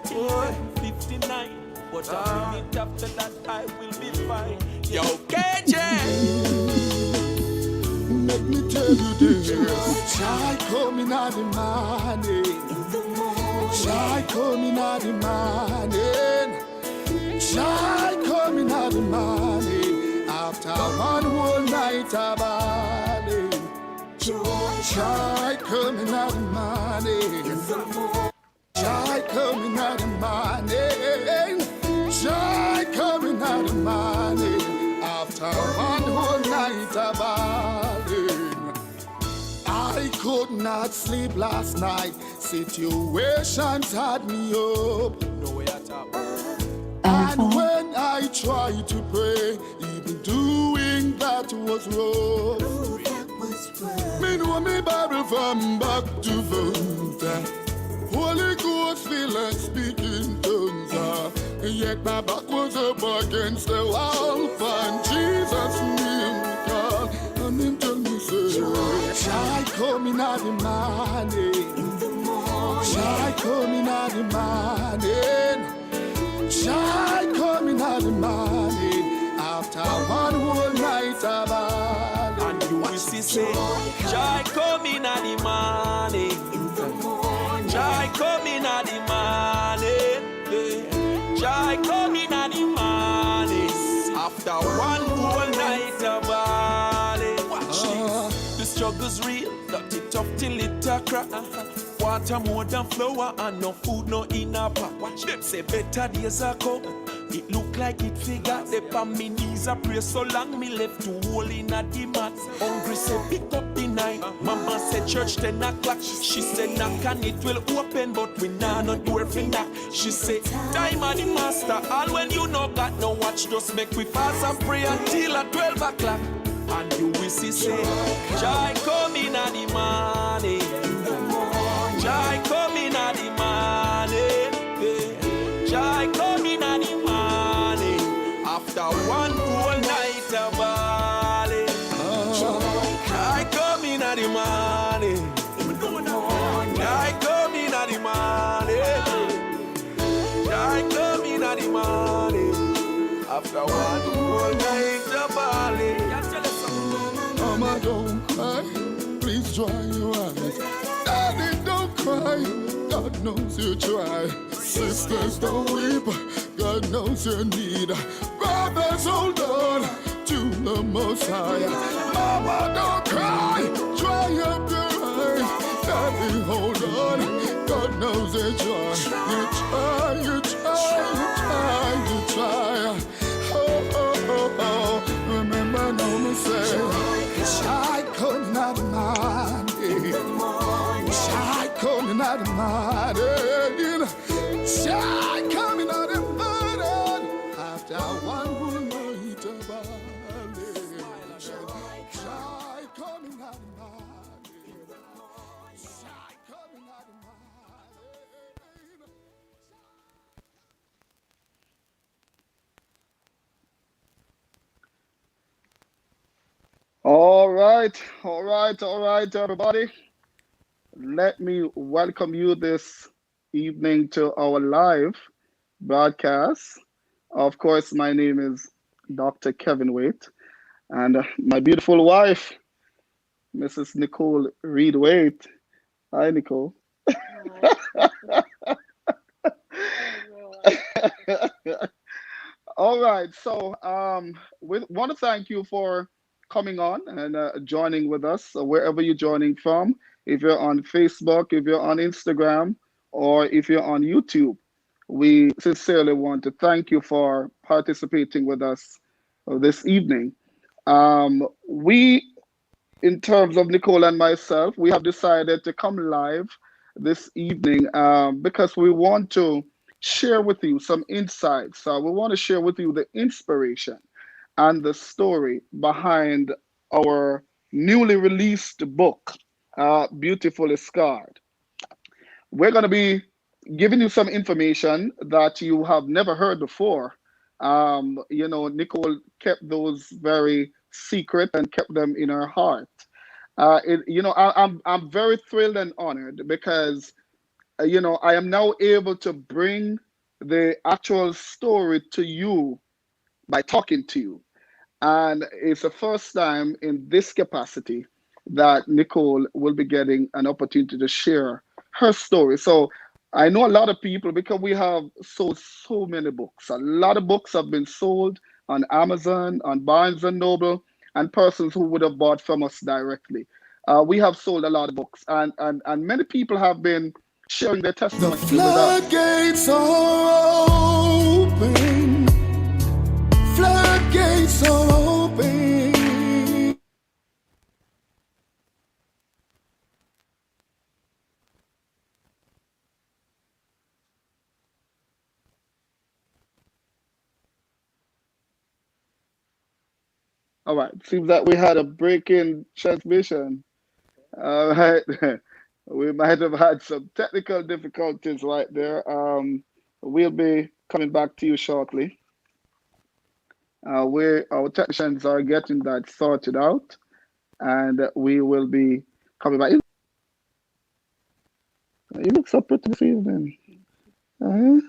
Boy, 59. But a minute after that, I will be fine. Yo, KJ! Let me tell you this. Child coming out the morning. Child coming out the morning. Child coming out the morning. After one whole night of balling. Child coming out the morning. Child coming out the morning. Child coming out the morning. After one whole night of balling. I could not sleep last night. Situations had me up. No way at all. And when I tried to pray, even doing that was wrong. Me know me Bible from back to front. Holy Ghost feel like speaking tongues. Yet my back was up against the wall. And Jesus name call. And him tell me say, child coming out the morning. Child coming out the morning. Child coming out the morning. After one whole night of balling. And you will see say, child coming at the morning. Child coming at the morning. Child coming at the morning. After one whole night of balling. Watch this. The struggle's real. Not it tough till it a crack. Water more than flour and no food no in a pot. Watch them say better days are come. It look like it figure. They on me knees a pray so long me left to hole in a the mat. Hungry say pick up the night. Mama said church 10 o'clock. She said knock and it will open but we nah no door for knock. She said time of the master. All when you no got no watch just make we fast and pray until at 12 o'clock. And you will see say joy coming at the morning. Joy coming at the morning. Joy coming at the morning. After one whole night of balling. Joy coming at the morning. Joy coming at the morning. Joy coming at the morning. After one whole night of balling. Mama, don't cry. Please dry your eyes. Daddy, don't cry. God knows you try. Sisters, don't weep. God knows your need. Brothers, hold on to the Most High. Mama, don't cry. Dry up your eyes. Daddy, hold on. God knows you try. You try, you try, you try, you try. Oh, oh, oh, oh. Remember, no mistake. Child coming out of morning. Child coming out of morning. Child coming out of morning. After one whole night of balling. Child coming out of morning. Child coming out of morning. All right, everybody. Let me welcome you this evening to our live broadcast. Of course, my name is Dr. Kevin Waite, and my beautiful wife, Mrs. Nicole Reed Waite. Hi, Nicole. All right, so we want to thank you for coming on and joining with us wherever you're joining from. If you're on Facebook, if you're on Instagram, or if you're on YouTube, we sincerely want to thank you for participating with us this evening. We, in terms of Nicole and myself, we have decided to come live this evening because we want to share with you some insights. We want to share with you the inspiration and the story behind our newly released book, Beautifully Scarred. We're going to be giving you some information that you have never heard before. Nicole kept those very secret and kept them in her heart. I'm very thrilled and honored because I am now able to bring the actual story to you by talking to you. And it's the first time in this capacity that Nicole will be getting an opportunity to share her story. So I know a lot of people, because we have sold so many books. A lot of books have been sold on Amazon, on Barnes and Noble, and persons who would have bought from us directly. We have sold a lot of books, and many people have been sharing their The testimony with us. floodgates are open. Floodgates are open. All right, seems that we had a break in transmission. All right. We might have had some technical difficulties right there. We'll be coming back to you shortly. Our technicians are getting that sorted out, and we will be coming back. You look so pretty this evening. Uh,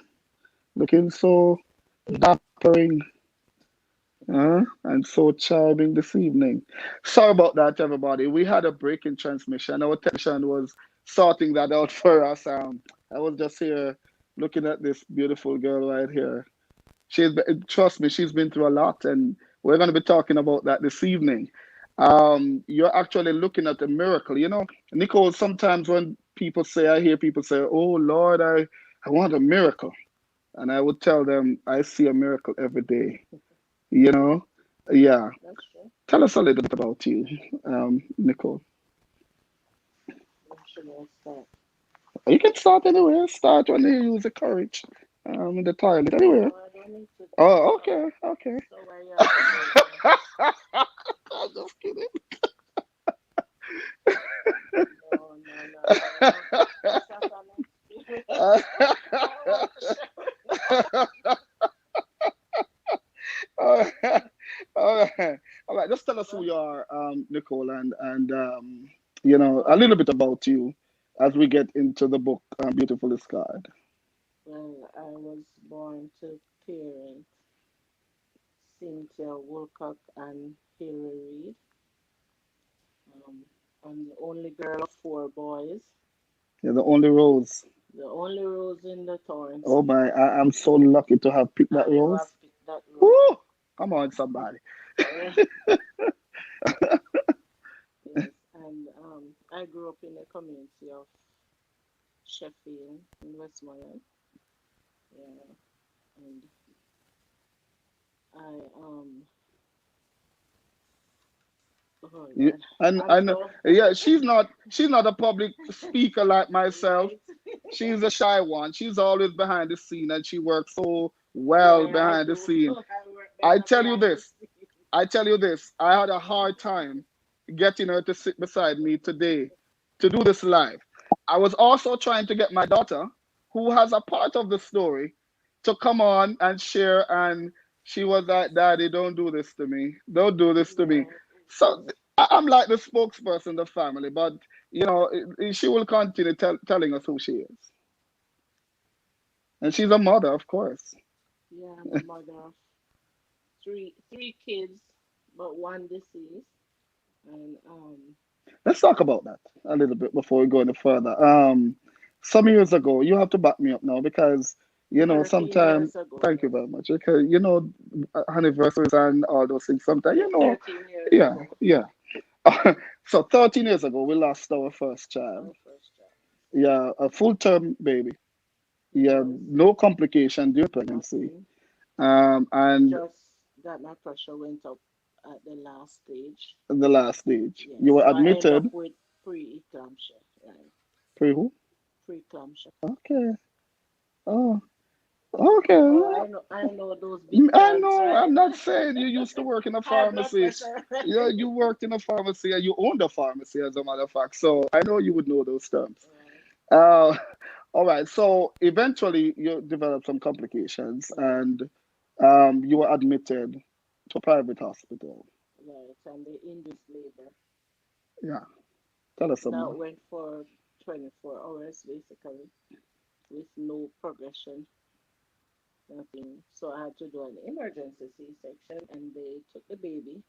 Looking so dappering, and so charming this evening. Sorry about that, everybody. We had a break in transmission. Our technician was sorting that out for us. I was just here looking at this beautiful girl right here. Trust me, she's been through a lot, and we're going to be talking about that this evening. You're actually looking at a miracle. Nicole, sometimes when I hear people say, "Oh Lord, I want a miracle," and I would tell them, I see a miracle every day. You know, yeah. That's true. Tell us a little bit about you, Nicole. Where should I start? You can start anywhere. Start when you use the courage. In the toilet, anywhere. No, I don't need to tell. Oh, So, okay, okay. so where you have to go there? I'm just kidding. No, no, no, no, no. That's not an experience. I want to share. All right, all right, all right. Just tell us who you are, Nicole, and a little bit about you as we get into the book, Beautiful is God. Well, I was born to parents Cynthia Woolcock and Hillary Reed. Um, I'm the only girl of four boys, You're the only rose. the only rose in the thorn Oh sea, my, I'm so lucky to have picked that and you have rose. picked that rose. Woo! Come on, somebody. Yeah. Yes, and I grew up in the community of Sheffield in Westmoreland. Yeah, and I oh Yeah, Lord, I'm and so yeah, she's not a public speaker like myself. right. She's a shy one. She's always behind the scene, and she works so well Yeah, I behind the do. scene. I work I better tell you behind the this. scenes. I tell you this. I had a hard time getting her to sit beside me today to do this live. I was also trying to get my daughter, who has a part of the story, to come on and share, and she was like, "Daddy, don't do this to me. Don't do this to me." Yeah, So I'm like the spokesperson of the family, but she will continue telling us who she is, and she's a mother, of course. yeah, I'm a mother of three kids, but one deceased, and Let's talk about that a little bit before we go any further. Some years ago, you have to back me up now because 13 sometimes. years ago, Thank you yes, very much. Okay, anniversaries and all those things. Sometimes, 13 years yeah, ago, yeah. So 13 years ago, we lost our first child. our first child. Yeah, a full-term baby. Yeah, Yes, no complication during pregnancy. nothing. And Just that my pressure went up at the last stage. the last stage, Yes, you were so I end admitted. up with pre-eclampsia, right? Pre who? Pre-eclampsia. Okay. Oh, okay. Oh, I know those big I terms, know. right? I'm not saying you used to work in a High blood pharmacy. pressure. Yeah, you worked in a pharmacy and you owned a pharmacy, as a matter of fact. So I know you would know those terms. Right. Uh, all right. So eventually, you developed some complications, Yes, and you were admitted to a private hospital. right. And the induced labor Yeah. Tell us some that more. went for 24 hours basically with no progression, nothing. So I had to do an emergency C-section and they took the baby,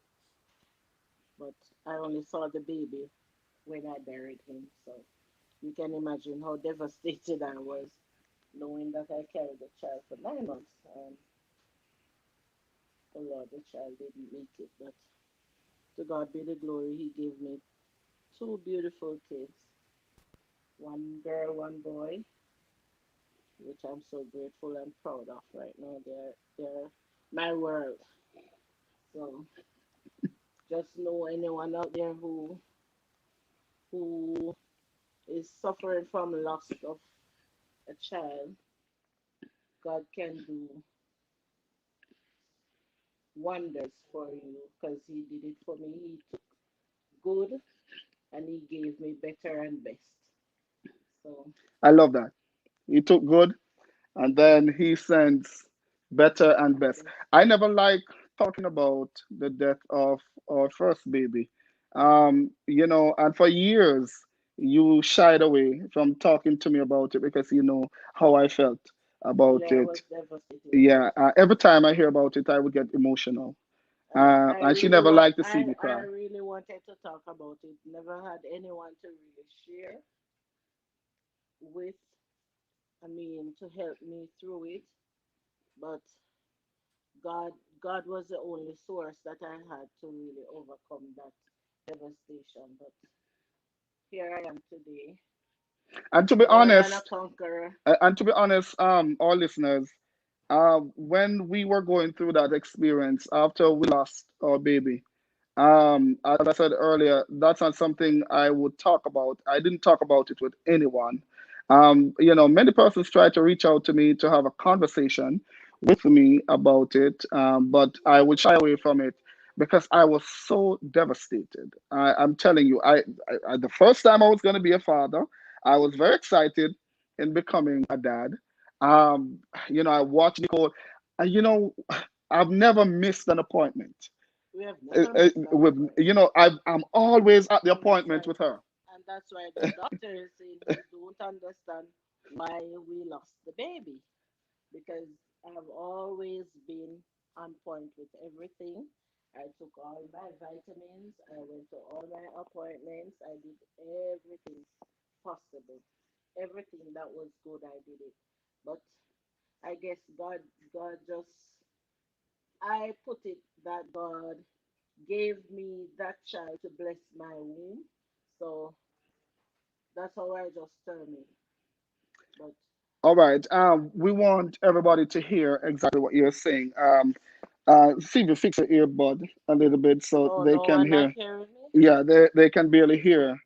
but I only saw the baby when I buried him. So you can imagine how devastated I was knowing that I carried the child for 9 months. And oh Lord, the child didn't make it. But to God be the glory, He gave me two beautiful kids, one girl, one boy, which I'm so grateful and proud of right now. They're my world. So just know anyone out there who is suffering from loss of a child, God can do wonders for you because He did it for me. He took good and He gave me better and best. So I love that. He took good and then he sends better and best. best. I never like talking about the death of our first baby. And for years you shied away from talking to me about it because you know how I felt about Yeah, I it. was devastated too. Yeah, every time I hear about it, I would get emotional. I And she really never want liked to see me I cry. really wanted to talk about it. Never had anyone to really share with, I mean, to help me through it. But God God was the only source that I had to really overcome that devastation. But here I am today, And to be more than a honest, conqueror. our listeners, when we were going through that experience after we lost our baby, as I said earlier, that's not something I would talk about. I didn't talk about it with anyone. Many persons tried to reach out to me to have a conversation with me about it, but I would shy away from it because I was so devastated. I'm telling you, the first time I was going to be a father, I was very excited in becoming a dad. Um, I watched Nicole, and I've never missed an appointment We have never missed an with appointment. I'm always at the And that's appointment why with her. the doctor is saying he don't understand why we lost the baby. Because I've always been on point with everything. I took all my vitamins, I went to all my appointments, I did everything possible. Everything that was good, I did it. But I guess God just, I put it that God gave me that child to bless my womb. So that's how I just term it. But All right. We want everybody to hear exactly what you're saying. See if you fix your earbud a little bit so oh, they no can one not hear. hearing me? Yeah, they can barely hear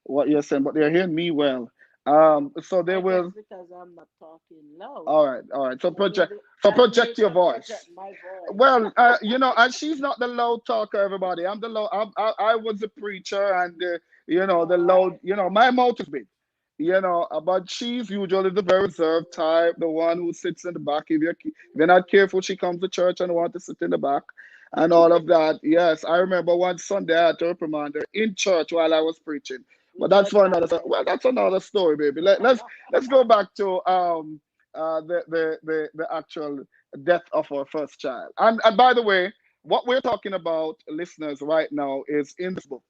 what you're saying, but they're hearing me well. So they I guess will. because I'm not talking loud. All right, all right. So I need project, to, so I project need your to project voice. my voice. Well, and she's not the loud talker. Everybody, I'm the loud. I was the preacher, and the No, loud. My mouth is big. But she's usually the very reserved type, the one who sits in the back. If you're not careful, she comes to church and want to sit in the back, and all of that. Yes, I remember one Sunday I had to reprimand her in church while I was preaching. But with that's your for another. tablet. Well, that's another story, baby. Let's go back to the actual death of our first child. And by the way, what we're talking about, listeners, right now is in this book.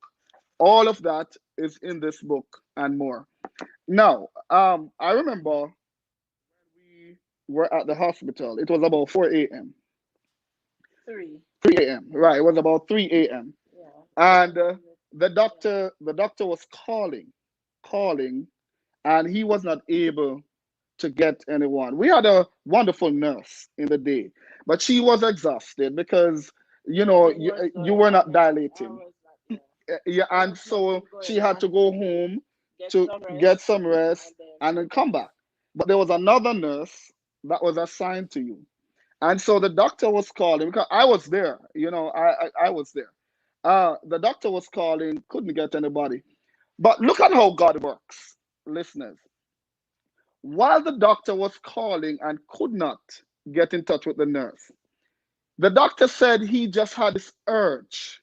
All of that is in this book and more. Now, I remember we were at the hospital. It was about 4 a.m. Three. 3 a.m. Right, it was about 3 a.m. Yeah. And the Yeah. doctor was calling, and he was not able to get anyone. We had a wonderful nurse in the day, but she was exhausted because Nothing you, was you going were on. not I dilating. was not, yeah. Yeah, There and was so nothing she going had to on. go home Get to some rest get some rest and then and then come back. But there was another nurse that was assigned to you, and so the doctor was calling because I was there. I was there. The doctor was calling, couldn't get anybody. But look at how God works, listeners. While the doctor was calling and could not get in touch with the nurse, the doctor said he just had this urge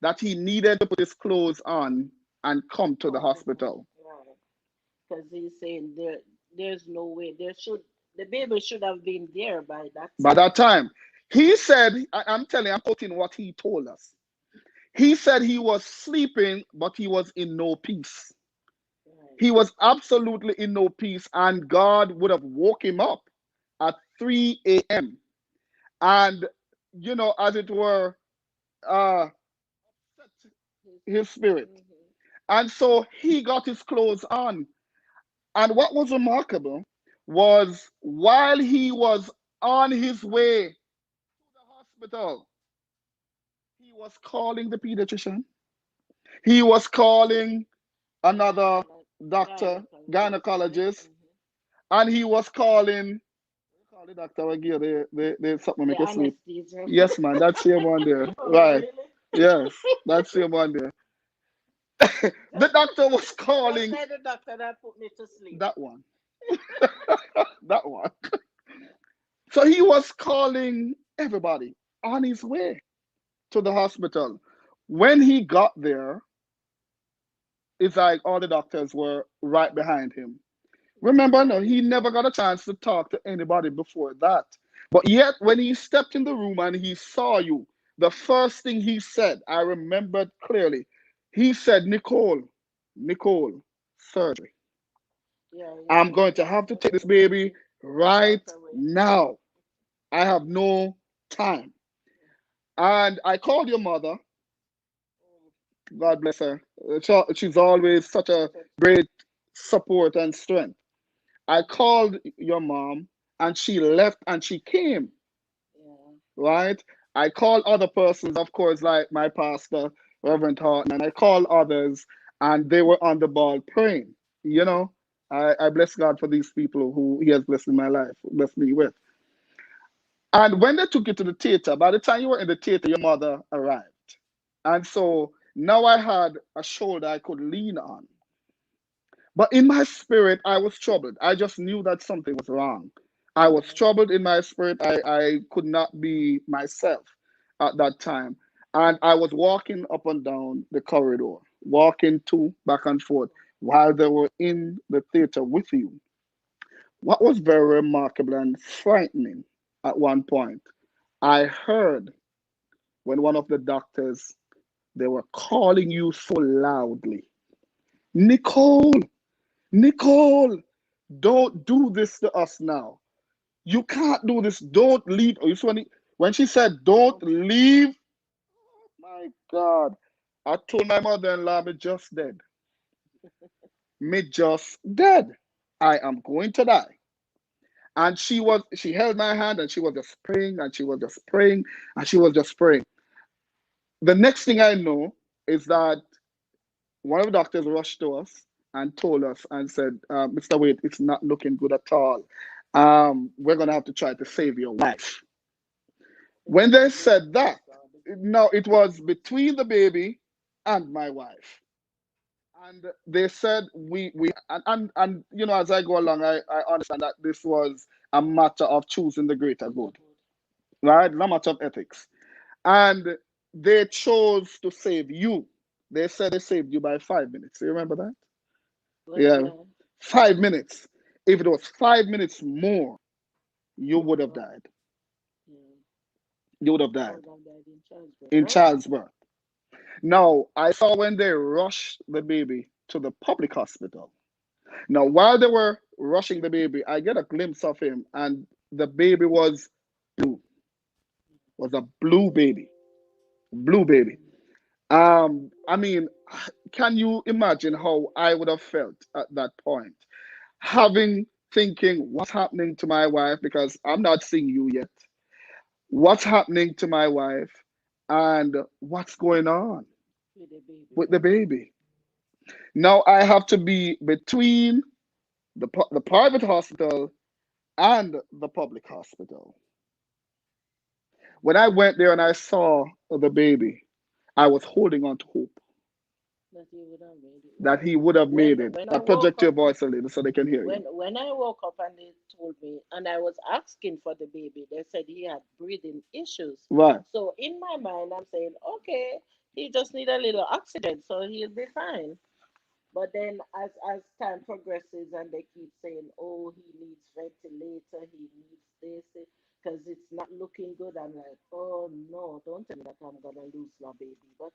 that he needed to put his clothes on and come to the come home. hospital. Right. because he's saying there's no way the baby should have been there by that By time. that time, he said, I'm telling you, I'm quoting what he told us. He said he was sleeping, but he was in no peace. Right. He was absolutely in no peace, and God would have woke him up at 3 a.m. and, as it were, uh, His, his spirit. hmm And so he got his clothes on. And what was remarkable was while he was on his way to the hospital, he was calling the pediatrician. He was calling another doctor, Gynecologist, yeah. gynecologist, and he was calling. Call the doctor again. They something The make you sleep. anesthesia. Yes, man, that's him one there. Oh, Right. really? Yes, that's him one there. The doctor was That calling kind of doctor that put me to sleep. that one. That one. So he was calling everybody on his way to the hospital. When he got there, it's like all the doctors were right behind him. Remember, no, he never got a chance to talk to anybody before that. But yet, when he stepped in the room and he saw you, the first thing he said, I remembered clearly, he said, Nicole, surgery. Yeah, he I'm said going to that. have to take this Take baby it right right away. now. I have no time. And I called your mother. God bless her. She's always such a great support and strength. I called your mom and she left and she came, Yeah. right? I called other persons, of course, like my pastor, Reverend Horton, and I called others and they were on the ball praying. You know, I bless God for these people who He has blessed in my life, blessed me with. And when they took you to the theater, by the time you were in the theater, your mother arrived. And so now I had a shoulder I could lean on. But in my spirit, I was troubled. I just knew that something was wrong. I was Yeah. troubled in my spirit. I could not be myself at that time. And I was walking up and down the corridor, walking to back and forth while they were in the theater with you. What was very remarkable and frightening at one point, I heard when one of the doctors, they were calling you so loudly, Nicole, Nicole, don't do this to us now. You can't do this. Don't leave. You see when she said, don't Oh, leave, my God. I told my mother-in-law, me just dead. Me just dead. I am going to die. And she held my hand and she was just praying and she was just praying and she was just praying. The next thing I know is that one of the doctors rushed to us and told us and said, Mr. Wade, it's not looking good at all. We're going to have to try to save your wife. the When they baby said that, or the no, it was between the baby and my wife. And they said, and as I go along, I understand that this was a matter of choosing the greater greater good, good. right? Not much of ethics. And they chose to save you. They said they saved you by 5 minutes. You remember that? Well, Yeah, yeah. 5 minutes. If it was 5 minutes more, you Oh would have God. died. Yeah. You would have I died would have died in childbirth, in right? childbirth. Now, I saw when they rushed the baby to the public hospital. Now, while they were rushing the baby, I get a glimpse of him, and the baby blue, was a blue baby, blue baby. Mm. I mean, can you imagine how I would have felt at that point? Having thinking, what's happening to my wife? Because I'm not seeing you yet. What's happening to my wife? And what's going on With the baby, with the right? baby? Now I have to be between the private hospital and the public hospital. When I went there and I saw the baby, I was holding on to hope That he would have made it. that Well, he would have made it. when I woke Project your up, voice a little so they can hear you. when I woke up and they told me, and I was asking for the baby, they said he had breathing issues. Right. So in my mind, I'm saying, okay, he just need a little oxygen, so he'll be fine. But then as time progresses and they keep saying, oh, he needs ventilator, he needs this, because it's not looking good. I'm like, oh no, don't tell me that I'm gonna lose my baby. But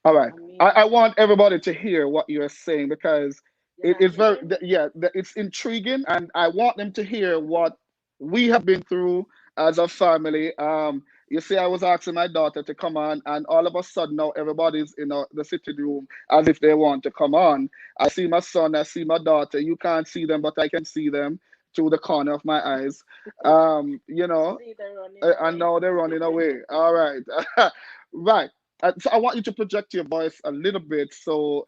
All right. I I mean, want everybody to hear what you're saying because you're it not is very, hearing me? yeah, it's intriguing, and I want them to hear what we have been through as a family. You see, I was asking my daughter to come on, and all of a sudden now everybody's in the sitting room as if they want to come on. I see my son, I see my daughter. You can't see them, but I can see them through the corner of my eyes. You know, See, they're running I away. know they're running away. All right. Right. So I want you to project your voice a little bit so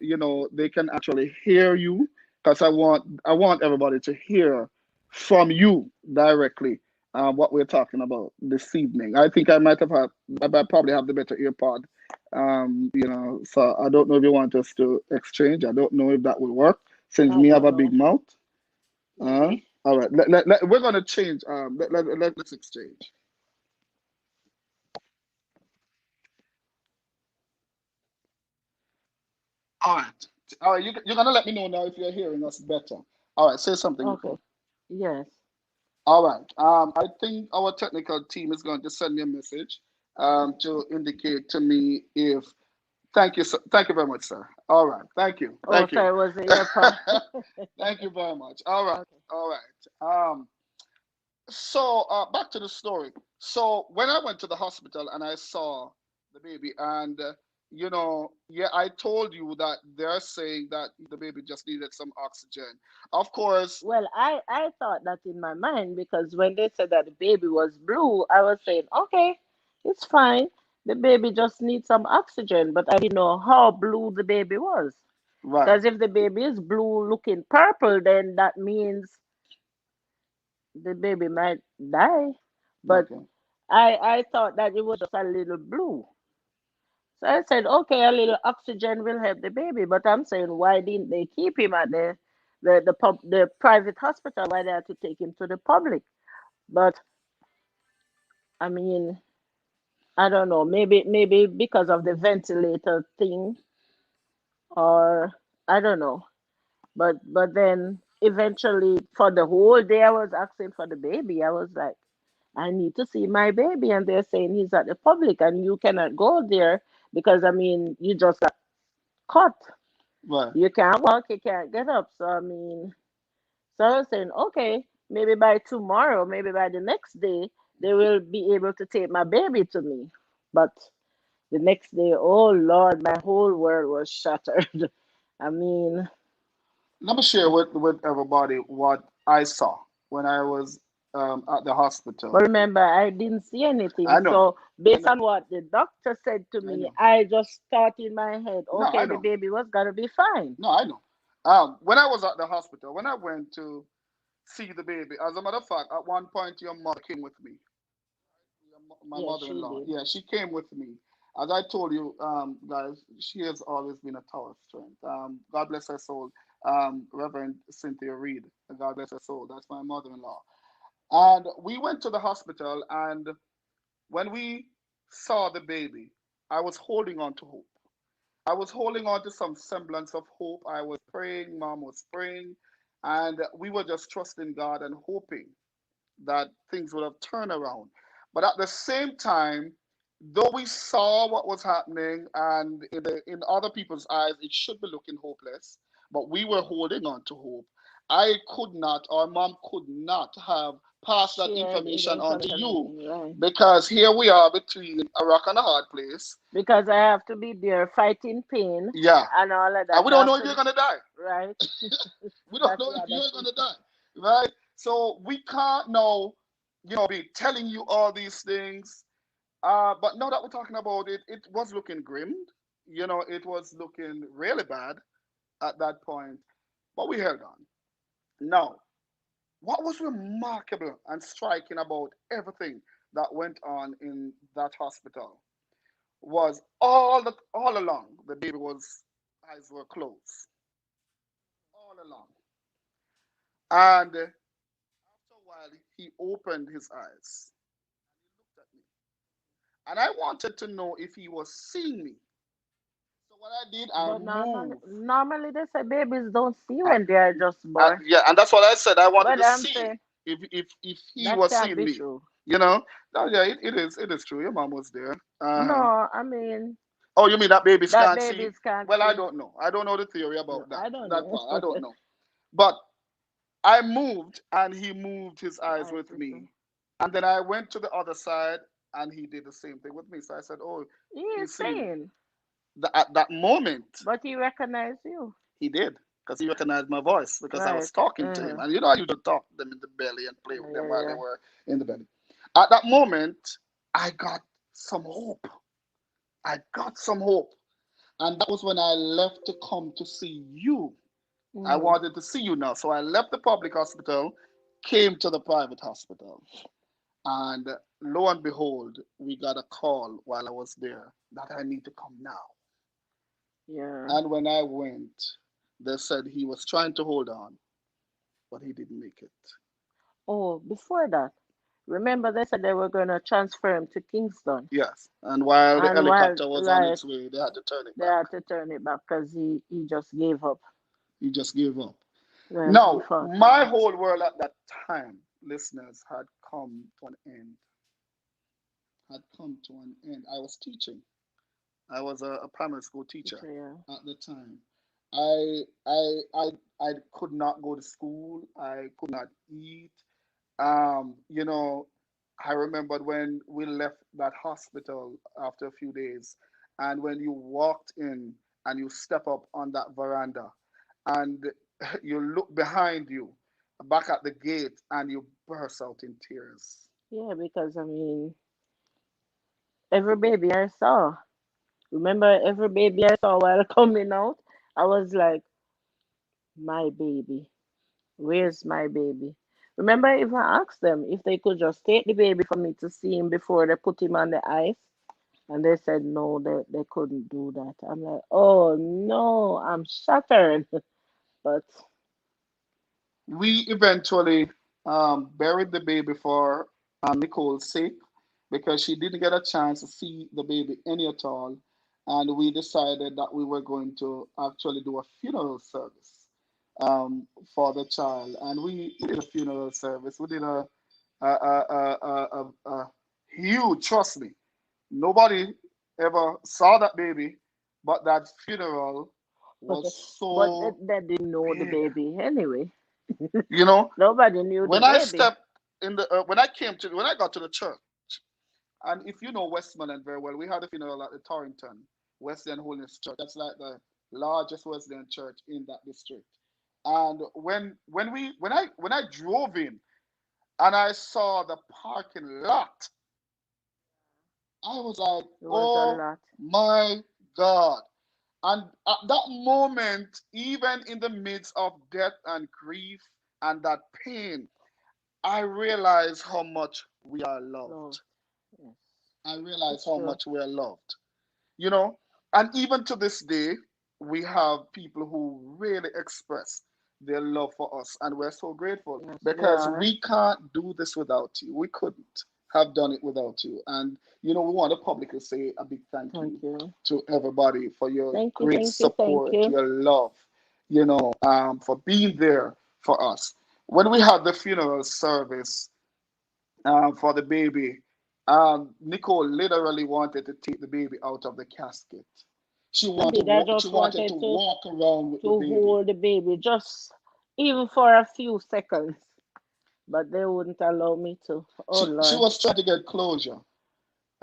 they can actually hear you because I want everybody to hear from you directly what we're talking about this evening. I think I might probably have the better earpod. So I don't know if you want us to exchange. I don't know if that will work since I me have don't a big know. mouth. Maybe. All right. We're gonna change. Let's exchange. All right. All right. You're gonna let me know now if you're hearing us better. All right. Say something, Okay. Nicole. Yes. All right. I think our technical team is going to send me a message to indicate to me if. Thank you, sir. Thank you very much, sir. All right. Thank you. Oh, Thank so you. it was the earpod. Thank you very much. All right. Okay. All right. So back to the story. So when I went to the hospital and I saw the baby, and yeah, I told you that they're saying that the baby just needed some oxygen. Of course, Well, I thought that in my mind because when they said that the baby was blue, I was saying, okay, it's fine. The baby just needs some oxygen, but I didn't know how blue the baby was. right. Because if the baby is blue looking purple, then that means the baby might die. But Okay. I thought that it was just a little blue. So I said, okay, a little oxygen will help the baby. But I'm saying, why didn't they keep him at the private hospital? Why they had to take him to the public? But I mean, I don't know. Maybe because of the ventilator thing, or I don't know. But then eventually, for the whole day, I was asking for the baby. I was like, I need to see my baby, and they're saying he's at the public, and you cannot go there because I mean, you just got caught. Right. You can't walk, you can't get up. So I mean, so I was saying, okay, maybe by tomorrow, maybe by the next day, they will be able to take my baby to me. But the next day, oh Lord, my whole world was shattered. I mean, Let me share with everybody what I saw when I was at the but hospital. remember, I didn't see anything. I know. So I based know. on what the doctor said to I me, know. I just thought in my head, No, I okay, the know. baby was gonna be fine. No, I know. When I was at the hospital, when I went to see the baby, as a matter of fact, at one point your mother came with me. My Yes, she mother-in-law. did. Yeah, she came with me. As I told you, guys, she has always been a tower of strength. God bless her soul. Reverend Cynthia Reed. God bless her soul. That's my mother-in-law. And we went to the hospital, and when we saw the baby, I was holding on to hope. I was holding on to some semblance of hope. I was praying, mom was praying, and we were just trusting God and hoping that things would have turned around. But at the same time, though we saw what was happening, and in other people's eyes, it should be looking hopeless, but we were holding on to hope. I could not, or mom could not have passed that Share the information on to information with you me, right? because here we are between a rock and a hard place. Because I have to be there fighting pain Yeah, and all of and that. we I don't have know if to, you're gonna die. right? We don't That's know the if other you're thing. gonna die, right? So we can't now, be telling you all these things. But now that we're talking about it, it was looking grim. It was looking really bad at that point. But we held on. Now, what was remarkable and striking about everything that went on in that hospital was all along the baby was eyes were closed all along, and after a while he opened his eyes and he looked at me, and I wanted to know if he was seeing me. what I did, I But moved. normally they say babies don't see when they are just born. Yeah, and that's what I said. I wanted But to I'm see saying if he that was can't seeing be me. true. You know? No, yeah, it is true. Your mom was there. Uh-huh. No, I mean Oh, you mean that babies that can't see? babies can't Well, I see. don't know. I don't know the theory No, about that. I don't That know. part, I don't know. But I moved, and he moved his I eyes with see so. me. And then I went to the other side, and he did the same thing with me. So I said, "Oh, He is he's seeing me." saying, At that moment, but he recognized you. he did, because he recognized my voice because I Right. was talking to him. Uh-huh. And I used to talk to them in the belly and play Yeah, with them yeah, while they yeah. were in the belly. At that moment, I got some hope. I got some hope. And that was when I left to come to see you. I Mm-hmm. wanted to see you now. So I left the public hospital, came to the private hospital. And lo and behold, we got a call while I was there that I need to come now. Yeah. And when I went, they said he was trying to hold on, but he didn't make it. Oh, before that, remember they said they were going to transfer him to Kingston. Yes. And while the And while, helicopter was on right, its way, they had to turn it they back. had to turn it back because he just gave up He just gave up. when he Now, fought my on. whole world at that time, listeners, had come to an end. Had come to an end. I was teaching. I was a primary school teacher Teacher, yeah. at the time. I I could not go to school. I could not eat. You know, I remembered when we left that hospital after a few days, and when you walked in and you step up on that veranda, and you look behind you, back at the gate, and you burst out in tears. Yeah, because I mean, every baby I saw, remember every baby I saw while coming out, I was like, my baby, where's my baby? Remember, I even asked them if they could just take the baby for me to see him before they put him on the ice. And they said no, they couldn't do that. I'm like, oh no, I'm shattered. But We eventually buried the baby for Nicole's sake because she didn't get a chance to see the baby any at all. And we decided that we were going to actually do a funeral service for the child. And we did a funeral service. We did a huge, trust me, nobody ever saw that baby, but that funeral was but so they didn't know the big. baby anyway. You know, Nobody knew the when I baby. stepped in the when I got to the church, and if you know Westmoreland very well, we had a funeral at the Torrington Wesleyan Holiness Church. That's like the largest Wesleyan church in that district. And when I drove in and I saw the parking lot, I was like, It was a oh lot. my God. And at that moment, even in the midst of death and grief and that pain, I realized how much we are No, loved. yes, I realized it's how true. much we are loved. You know, and even to this day, we have people who really express their love for us, and we're so grateful Yes, they because are. we can't do this without you. We couldn't have done it without you. And, we want to publicly say a big thank Thank you you. to everybody for your Thank you, great thank you, thank support, you. your love, for being there for us. When we had the funeral service, for the baby. Nicole literally wanted to take the baby out of the casket. She I wanted to did. I walk, she just wanted to wanted walk around with to the baby. hold the baby just even for a few seconds, but they wouldn't allow me to. Oh She Lord, was trying to get closure.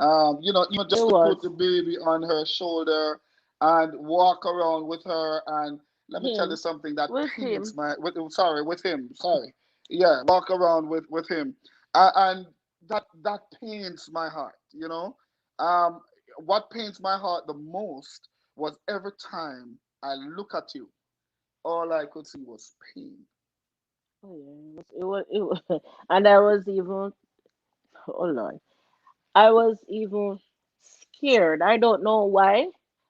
Even it just to was put the baby on her shoulder and walk around with her. And let me tell you him something that with pains him. my. Sorry, with him. Sorry, yeah, walk around with him, and that pains my heart. Um, what pains my heart the most was every time I look at you, all I could see was pain. Oh yeah, it was, and I was even. Oh Lord, I was even scared. I don't know why.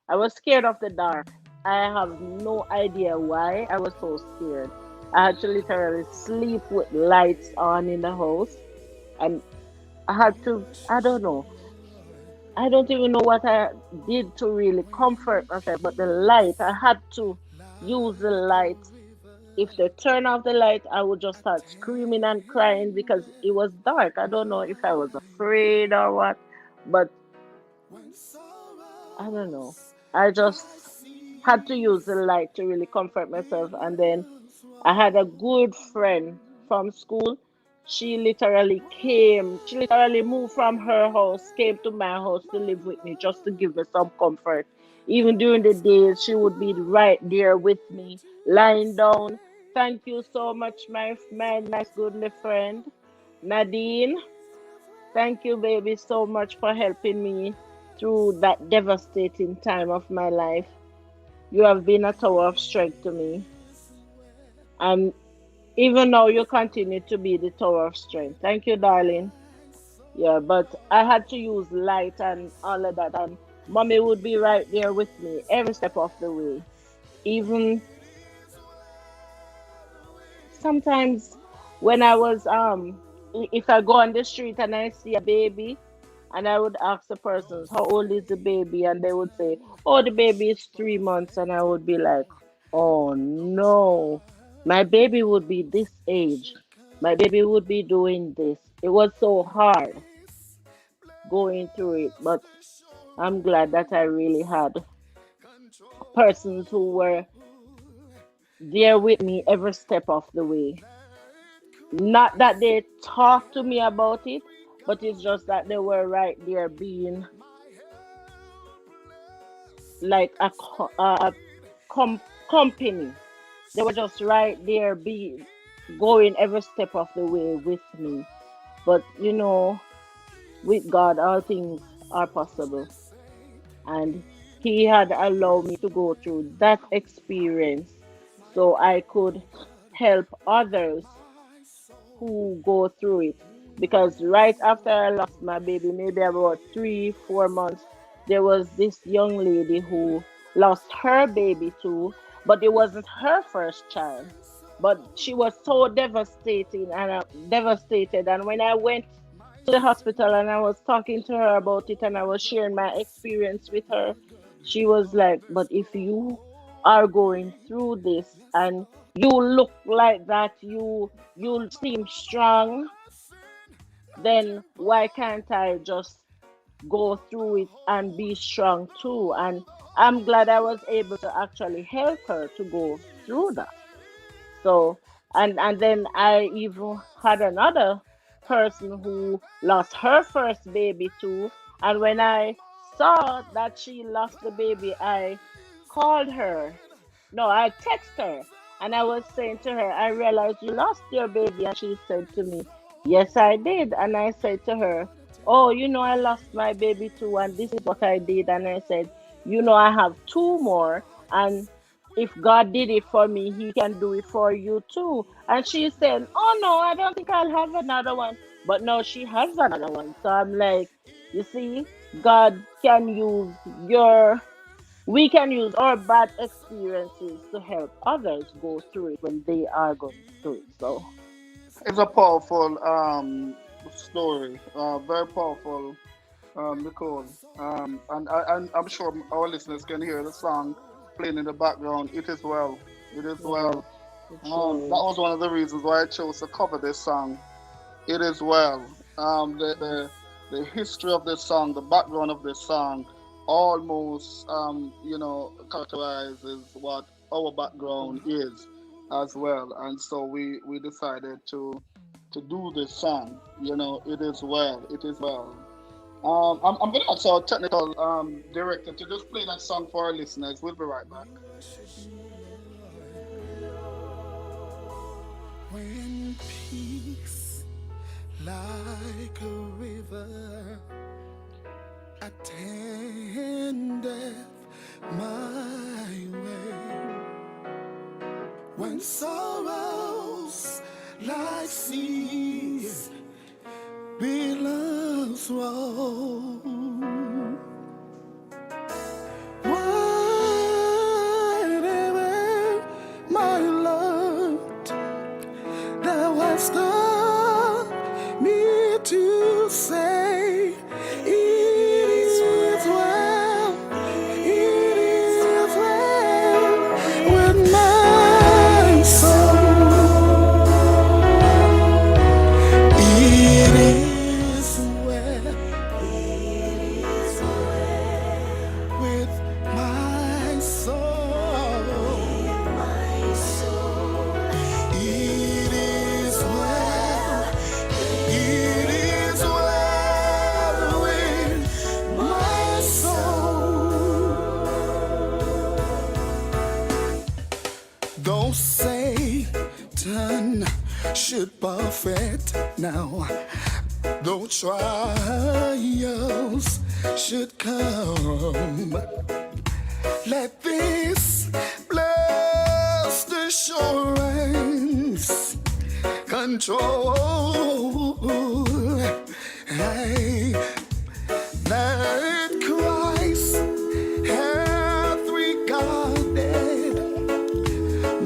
I was scared of the dark. I have no idea why I was so scared. I had to literally sleep with lights on in the house, and I had to. I don't know. I don't even know what I did to really comfort myself, but the light, I had to use the light. If they turn off the light, I would just start screaming and crying because it was dark. I don't know if I was afraid or what, but I don't know. I just had to use the light to really comfort myself. And then I had a good friend from school. She literally moved from her house, came to my house to live with me just to give me some comfort. Even during the days, she would be right there with me, lying down. Thank you so much, my nice, goodly friend, Nadine. Thank you, baby, so much for helping me through that devastating time of my life. You have been a tower of strength to me. And even now, you continue to be the tower of strength. Thank you, darling. Yeah, but I had to use light and all of that. And mommy would be right there with me every step of the way. Even sometimes when I was if I go on the street and I see a baby and I would ask the persons how old is the baby, and they would say, oh, the baby is 3 months, and I would be like, oh no, my baby would be this age, my baby would be doing this. It was so hard going through it, but I'm glad that I really had persons who were there with me every step of the way. Not that they talked to me about it, but it's just that they were right there being like a com- company. They were just right there, be going every step of the way with me. But with God, all things are possible, and He had allowed me to go through that experience so I could help others who go through it. Because right after I lost my baby, maybe about 3, 4 months, there was this young lady who lost her baby too, but it wasn't her first child. But she was so devastated. And when I went to the hospital and I was talking to her about it and I was sharing my experience with her, she was like, "But if you are going through this and you look like that, you seem strong, then why can't I just go through it and be strong too?" And I'm glad I was able to actually help her to go through that. So, and then I even had another person who lost her first baby too. And when I saw that she lost the baby, I called her. No, I texted her, and I was saying to her, I realized you lost your baby. And she said to me, yes, I did. And I said to her, oh, I lost my baby too, and this is what I did. And I said, I have two more, and if God did it for me, He can do it for you too. And she said, oh no, I don't think I'll have another one. But now she has another one. So I'm like, you see, God can use we can use our bad experiences to help others go through it when they are going through it. So, It's a powerful story, very powerful, Nicole. And I'm sure our listeners can hear the song playing in the background. It is well. It is yeah, well. it That sure is. was one of the reasons why I chose to cover this song. It is well. The history of this song, the background of this song, almost characterizes what our background is as well. And so we decided to do this song. It is well. It is well. I'm going to ask our technical director to just play that song for our listeners. We'll be right back. When peace like a river attendeth my way, when sorrows like seas billows roll, whatever my Lord thou hast done me to say, it is should perfect now. Though trials should come, let this blessed assurance control. Hey, that Christ hath regarded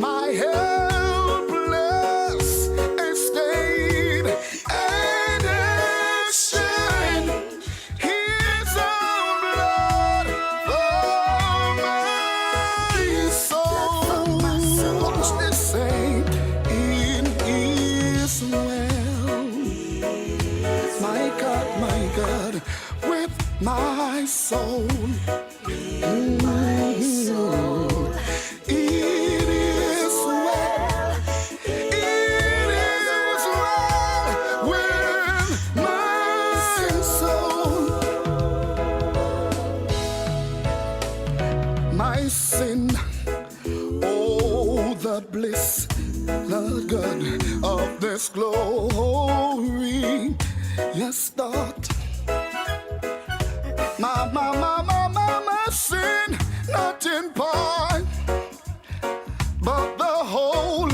my helpless estate and has shed his own blood for my soul. What's this say? It is well, my God, with my soul. My soul. It is well. It is well with my soul. My sin, oh, the bliss, the good of this glory. Yes, thought. My sin, not in part, but the whole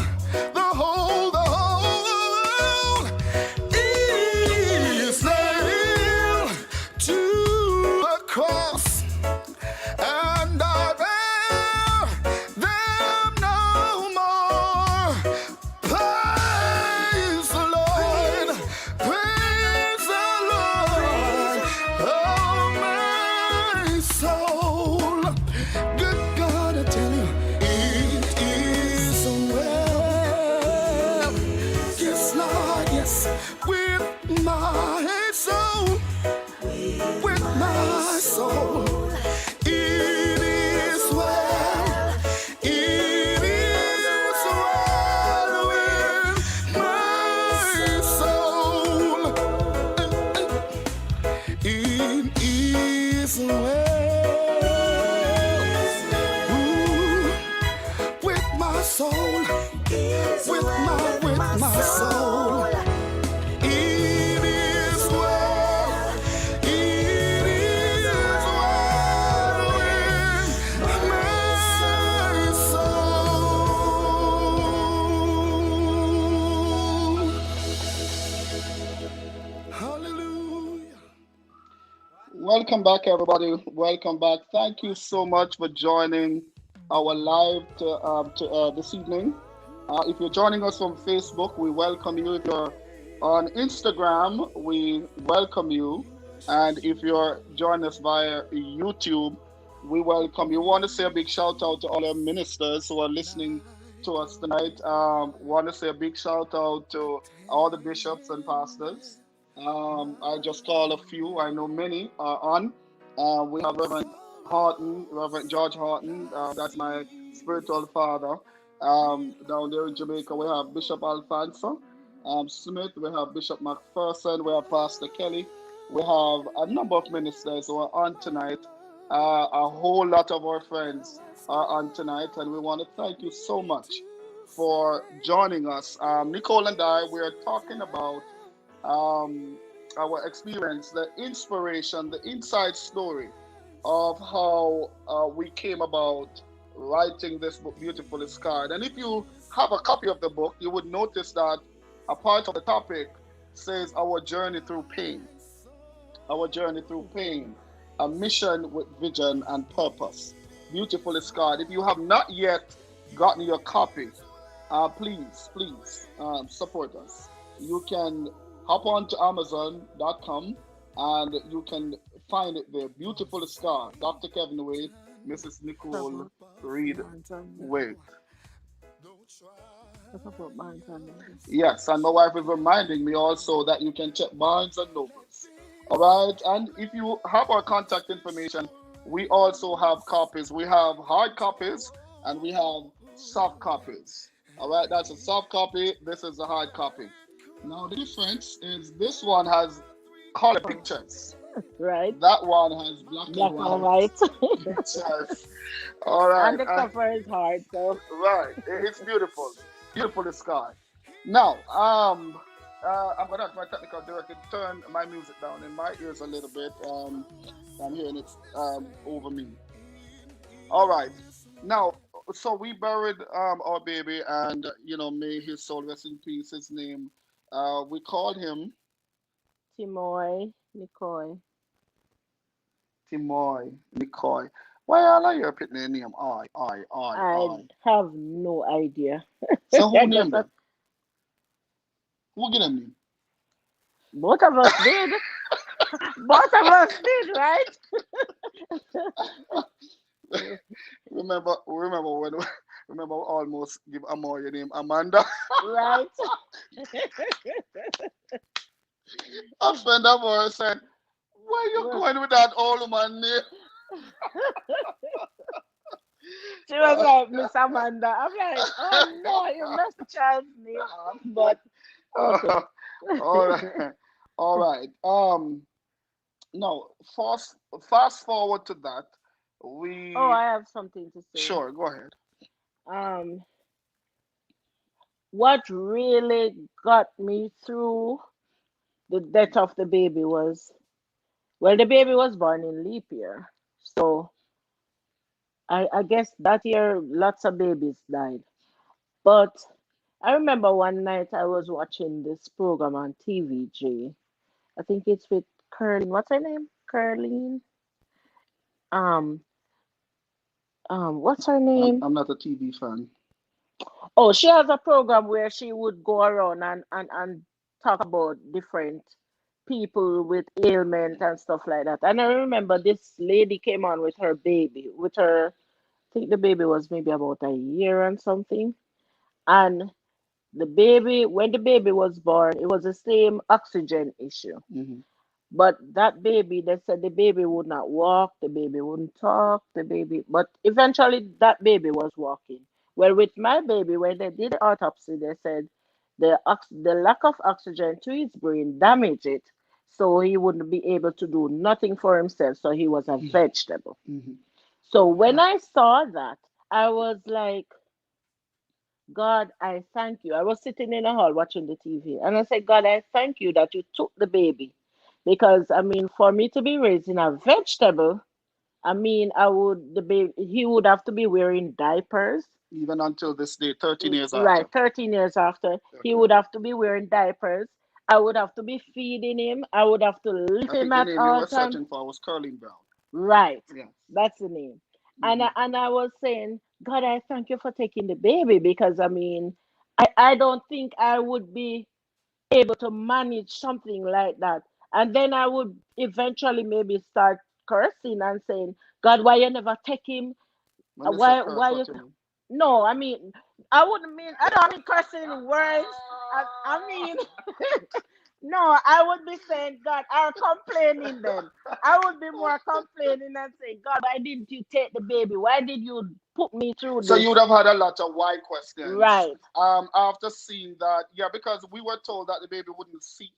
is nailed to the cross, and I bear them no more. Praise the Lord, praise the Lord, oh my soul. Good God, I tell you, it is well. Yes, Lord, yes, with my soul, with my soul. It is well, it is well with my soul. It is well. Ooh, with my soul, with my soul. It is well, it is well with my soul. Hallelujah. Welcome back, everybody. Welcome back. Thank you so much for joining our live this evening. If you're joining us from Facebook, we welcome you. If you're on Instagram, we welcome you. And if you're joining us via YouTube, we welcome you. Want to say a big shout out to all our ministers who are listening to us tonight. Want to say a big shout out to all the bishops and pastors. I just call a few. I know many are on. We have Reverend Horton, Reverend George Horton. That's my spiritual father. Down there in Jamaica, we have Bishop Alfonso Smith. We have Bishop McPherson. We have Pastor Kelly. We have a number of ministers who are on tonight. A whole lot of our friends are on tonight, and we want to thank you so much for joining us. Nicole and I, we are talking about our experience, the inspiration, the inside story of how we came about writing this book, Beautiful is Scarred. And if you have a copy of the book, you would notice that a part of the topic says our journey through pain. Our journey through pain, a mission with vision and purpose. Beautiful is Scarred. If you have not yet gotten your copy, please support us. You can hop on to Amazon.com and you can find it there. Beautiful is Scarred. Dr. Kevin Wade, Mrs. Nicole Reed Wade. Yes, and my wife is reminding me also that you can check Barnes and Nobles. All right, and if you have our contact information, we also have copies. We have hard copies and we have soft copies. All right, that's a soft copy. This is a hard copy. Now the difference is this one has color pictures. Right? That one has black Black and and white white. pictures. All right. And the cover is hard, so Right. It's beautiful. Beautiful is sky. Now, I'm gonna ask my technical director to turn my music down in my ears a little bit. I'm hearing it over me. All right. Now, so we buried our baby, and may his soul rest in peace. His name, we called him Timoy, Nicole. Timoy Nicoy. Why all of you putting the name I I? have no idea. So who I named just them? Who get them name? both of us did. Both of us did, right? Remember when remember we almost give Amor your name Amanda. Right. A friend of ours said, "Where you going with that old woman name?" She was like, Miss Amanda. I'm like, oh no, you messed the child's name up. But okay. Uh, all right, all right. No, fast forward to that. Oh, We I have something to say. Sure, go ahead. Um, what really got me through the death of the baby was, well, the baby was born in leap year. So I guess that year lots of babies died. But I remember one night I was watching this program on TVJ. I think it's with Curleen. What's her name? Curleen. Um, what's her name? I'm not a TV fan. Oh, she has a program where she would go around and talk about different people with ailment and stuff like that. And I remember this lady came on with her baby, with her, I think the baby was maybe about a year and something. And the baby, when the baby was born, it was the same oxygen issue. Hmm. But that baby, they said the baby would not walk, the baby wouldn't talk, the baby, but eventually that baby was walking. Well, with my baby, when they did the autopsy, they said the lack of oxygen to his brain damaged it, so he wouldn't be able to do nothing for himself, so he was a vegetable. Hmm. So when I saw that, I was like, God, I thank you. I was sitting in a hall watching the TV, and I said, God, I thank you that you took the baby. Because, I mean, for me to be raising a vegetable, I mean, the baby, he would have to be wearing diapers. Even until this day, 13 years Right, after. 13 years after, he Okay. would have to be wearing diapers. I would have to be feeding him. I would have to lift I him think the at name you all were times. searching for was Curling Brown. Right. Yes. That's the name. And Hmm. I was saying, God, I thank you for taking the baby because I mean, I don't think I would be able to manage something like that. And then I would eventually maybe start cursing and saying, God, why you never take him? When you say Why curse, you what you mean? no, I mean I wouldn't mean I don't mean cursing in words. I mean no, I would be saying, God, I'm complaining then. I would be more complaining and saying, God, why didn't you take the baby? Why did you put me through So this? you would have had a lot of why questions. Right. After seeing that, yeah, because we were told that the baby wouldn't see,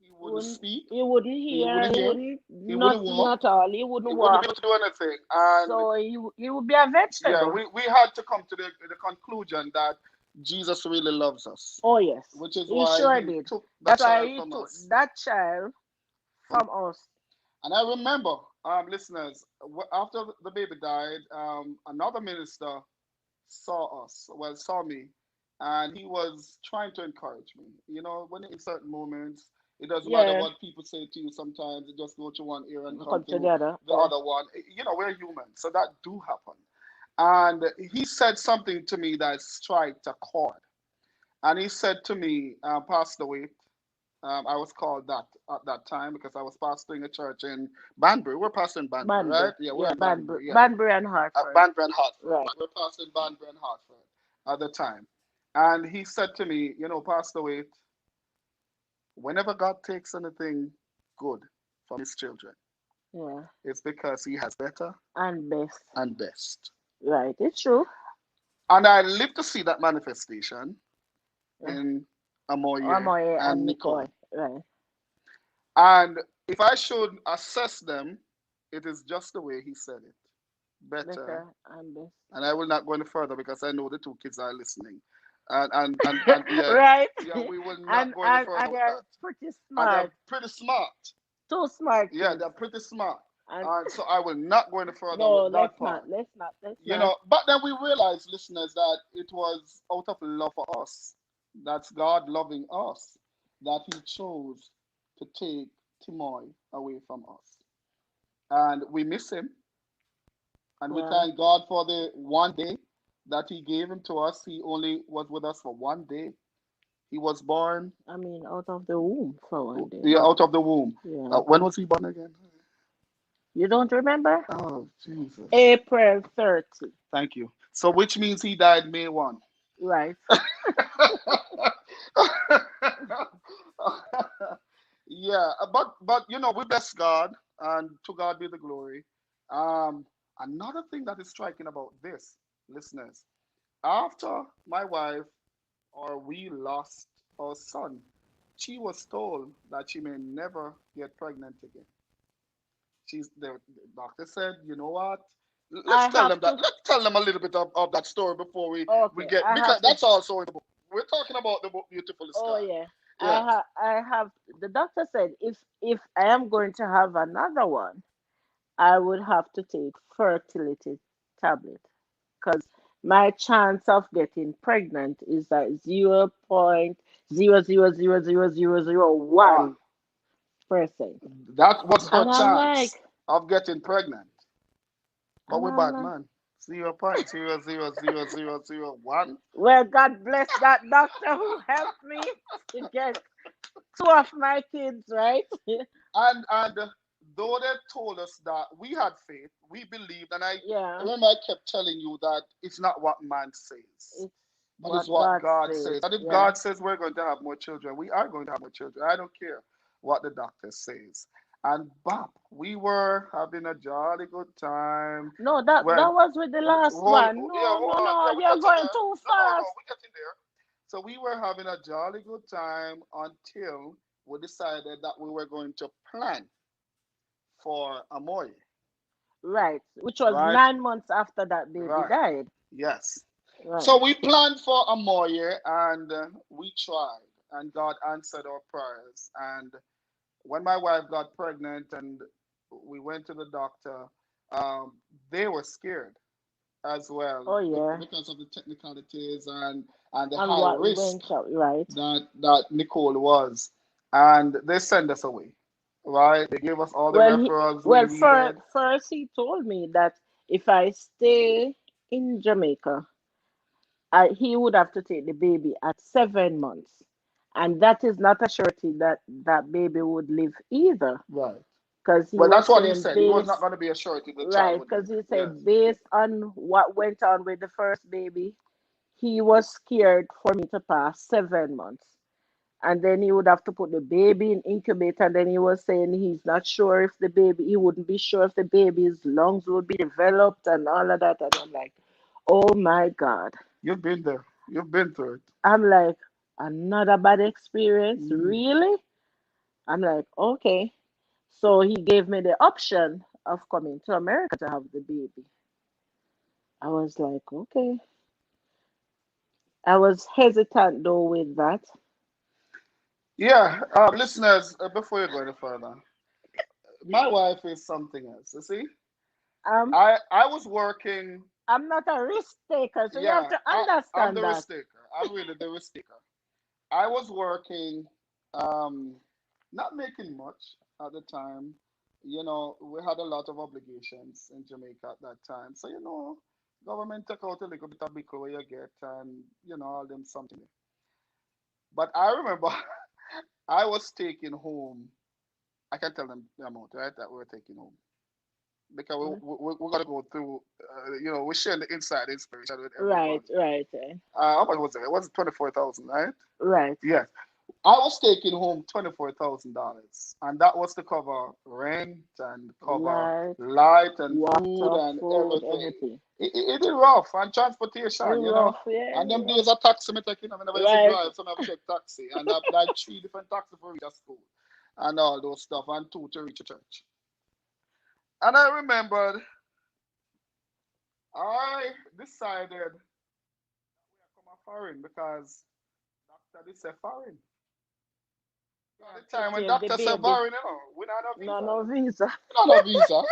he wouldn't Wouldn't speak, he wouldn't he hear, wouldn't he hear, wouldn't he wouldn't nothing walk, at all, he he wouldn't wouldn't be walk. able to do anything. And So he would be a yeah, vegetable. we had to come to the conclusion that Jesus really loves us, Oh yes, which is he why sure he did. took the That's why child he from took us. that child And from us. and I remember, listeners, after the baby died, another minister saw us, well, saw me, and he was trying to encourage me. When in certain moments, it doesn't matter Yeah, what people say to you. Sometimes it just go to one ear and come come to together. the Yeah. other one. We're human, so that do happen. And he said something to me that struck a chord. And he said to me, Pastor Waite, I was called that at that time because I was pastoring a church in Banbury. We're pastoring Banbury, right? Banbury. Yeah, we're Yeah, in Banbury. Yeah, Banbury and at Hartford. Banbury and Hartford. Right. We're pastoring Banbury and Hartford at the time. And he said to me, Pastor Waite, whenever God takes anything good from his children, Yeah. it's because he has better And best. and best. Right. It's true. And I live to see that manifestation Yeah. in Amoye Amoy and and Nicole. Nicole. Right. And if I should assess them, it is just the way he said it. Better. Better and best. And I will not go any further because I know the two kids are listening. And yeah, Right? yeah, we will not go any further And with they're that. pretty And they're smart, pretty smart. too smart Yeah, kids. they're pretty smart. And So I will not go any further no, with that part. let's You not. know, but then we realized, listeners, that it was out of love for us. That's God loving us that He chose to take Timoy away from us. And we miss him. And we Yeah, thank God for the one day that He gave him to us. He only was with us for one day. He was born, I mean, out of the womb for one day, yeah, but out of the womb. yeah, When was he born again? you don't remember? Oh, Jesus. April 30th, Thank you. So, which means he died May 1. right? Yeah, but you know, we bless God, and to God be the glory. Um, Another thing that is striking about this, listeners, after my wife or we lost our son, she was told that she may never get pregnant again. The doctor said, you know what? I Let's tell have them that. to. Let's tell them a little bit of that story before we Okay, get, I because have to. that's also in the book. We're talking about the book Beautiful Oh Sky. yeah, Yeah. I have. The doctor said if I am going to have another one, I would have to take fertility tablet because my chance of getting pregnant is at 0.0000001%. One. That was her And I'm chance like, of getting pregnant. But and we're I'm bad like, man. 0.00001. well, God bless that doctor who helped me to get two of my kids, right? And though they told us that we had faith, we believed, and I Yeah, remember I kept telling you that it's not what man says, it's but it's what what God God says. says. And if Yeah. God says we're going to have more children, we are going to have more children. I don't care what the doctor says. And Bob, we were having a jolly good time No, that when was with the last hold, one. yeah, No, hold no, on, no, yeah, we're you're getting going there. too No, fast. we're getting there. So we were having a jolly good time until we decided that we were going to plan for Amoy, Right, which was right? 9 months after that baby Right. died. Yes. Right. So we planned for Amoy and we tried, and God answered our prayers. And when my wife got pregnant and we went to the doctor, um, they were scared as well Oh yeah. because of the technicalities and the And high what risk went out, right? that Nicole was, and they sent us away. Right? They gave us all the Well, referrals we needed. first he told me that if I stay in Jamaica, he would have to take the baby at 7 months, and that is not a surety that that baby would live either, Right. because he Well, was that's what he saying said. He was not based going to be a surety the child right, would because live. he Yes. said based on what went on with the first baby, he was scared for me to pass 7 months. And then he would have to put the baby in incubator. And then he was saying he's not sure if the baby, he wouldn't be sure if the baby's lungs would be developed and all of that. And I'm like, oh my God. You've been there. You've been through it. I'm like, another bad experience? Mm. Really? I'm like, okay. So he gave me the option of coming to America to have the baby. I was like, okay. I was hesitant though with that. Yeah, listeners, before you go any further, my wife is something else. You see, Um, I was working. I'm not a risk taker, so you have Yeah, to I'm understand the that. risk taker. I'm really the risk taker. I was working, um, not making much at the time. You know, we had a lot of obligations in Jamaica at that time. So, you know, government took out a little bit of bickle where you get and, you know, all them something. But I remember I was taking home, I can tell them the amount, right, that we were taking home. Because we're going to go through, you know, we're sharing the inside inspiration with Right, everybody. right, How much was it? It was 24,000, right? right. Yes. I was taking home $24,000, and that was to cover rent and cover Light, light and food water, and food, everything. everything. It is rough and transportation, you know. Rough, yeah, And them rough. days a taxi me taking, I never used to Right. drive, so I have to take taxi. And I like three different taxis for reach a school and all those stuff, and two to reach a church. And I remembered I decided we come off foreign because doctor did say foreign. At the To time when take the doctor said baby. foreign, we not have No, visa. no visa. We don't have visa.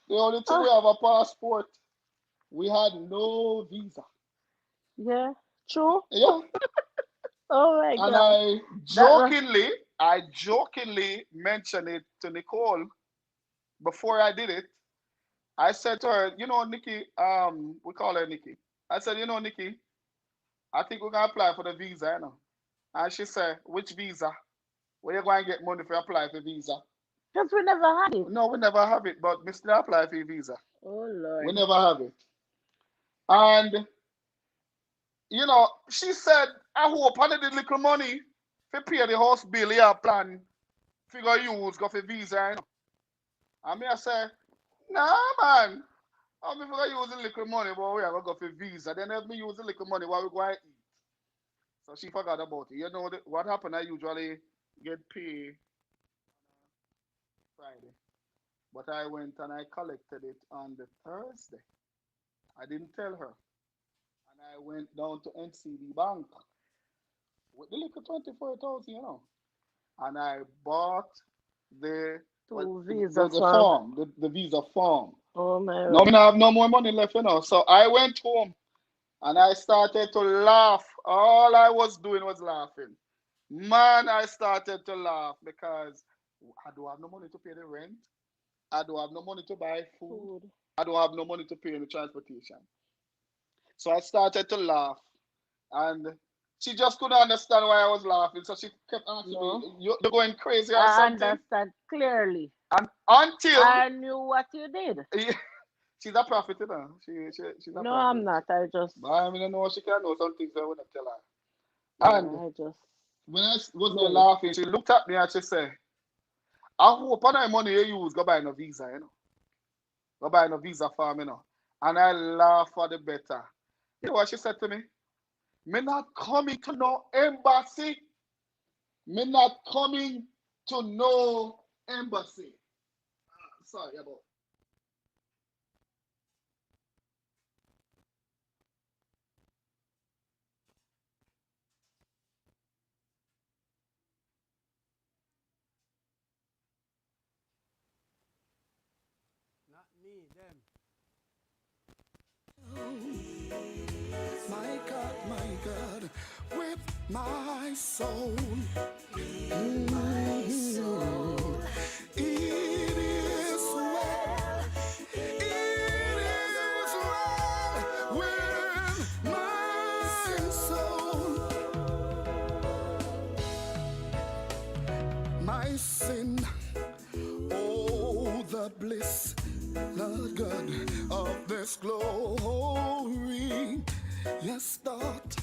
The only thing we Oh, have a passport. We had no visa. yeah, true. Yeah. Oh my And God. That was I jokingly mentioned it to Nicole before I did it. I said to her, you know, Nikki, we call her Nikki. I said, you know, Nikki, I think we're gonna apply for the visa, you know. And she said, which visa? Where you going to get money for apply for visa? because we never had it. No, we never have it, but we still apply for visa. Oh We Lord. never have it. And you know, she said, I hope I did little money to pay the house bill, yeah, plan, figure use, go for visa, you know. And me I say, nah man. I'm figure use a little money, but we are gonna go for visa. Then let me use a little money while we go and eat. So she forgot about it. You know what happened? I usually get paid Friday. But I went and I collected it on the Thursday. I didn't tell her. And I went down to NCB Bank with the little 24,000, you know. And I bought the what Two the, visas the from. form, the visa form. Oh my Now God. me not have no more money left, you know. So I went home and I started to laugh. All I was doing was laughing. Man, I started to laugh because I don't have no money to pay the rent. I don't have no money to buy food. Food. I don't have no money to pay in the transportation. So I started to laugh. And she just couldn't understand why I was laughing. So she kept asking me, No. you're going crazy or I something? understand clearly. And until I knew what you did. she's a prophet, you know. She's a No, I'm prophet. not. I just, But I mean, know she can know some things I wouldn't tell her. And yeah, I just when I was there know. laughing, she looked at me and she said, I hope all that money you use, go buy no visa, you know. Go buy no visa for me, you know. And I laugh for the better. You know what she said to me? Me not coming to no embassy. Me not coming to no embassy. Sorry about. Not me, them. My God, with my soul. It is well, it is well with my soul. My sin, oh, the bliss, the good of this glory. Yes, thought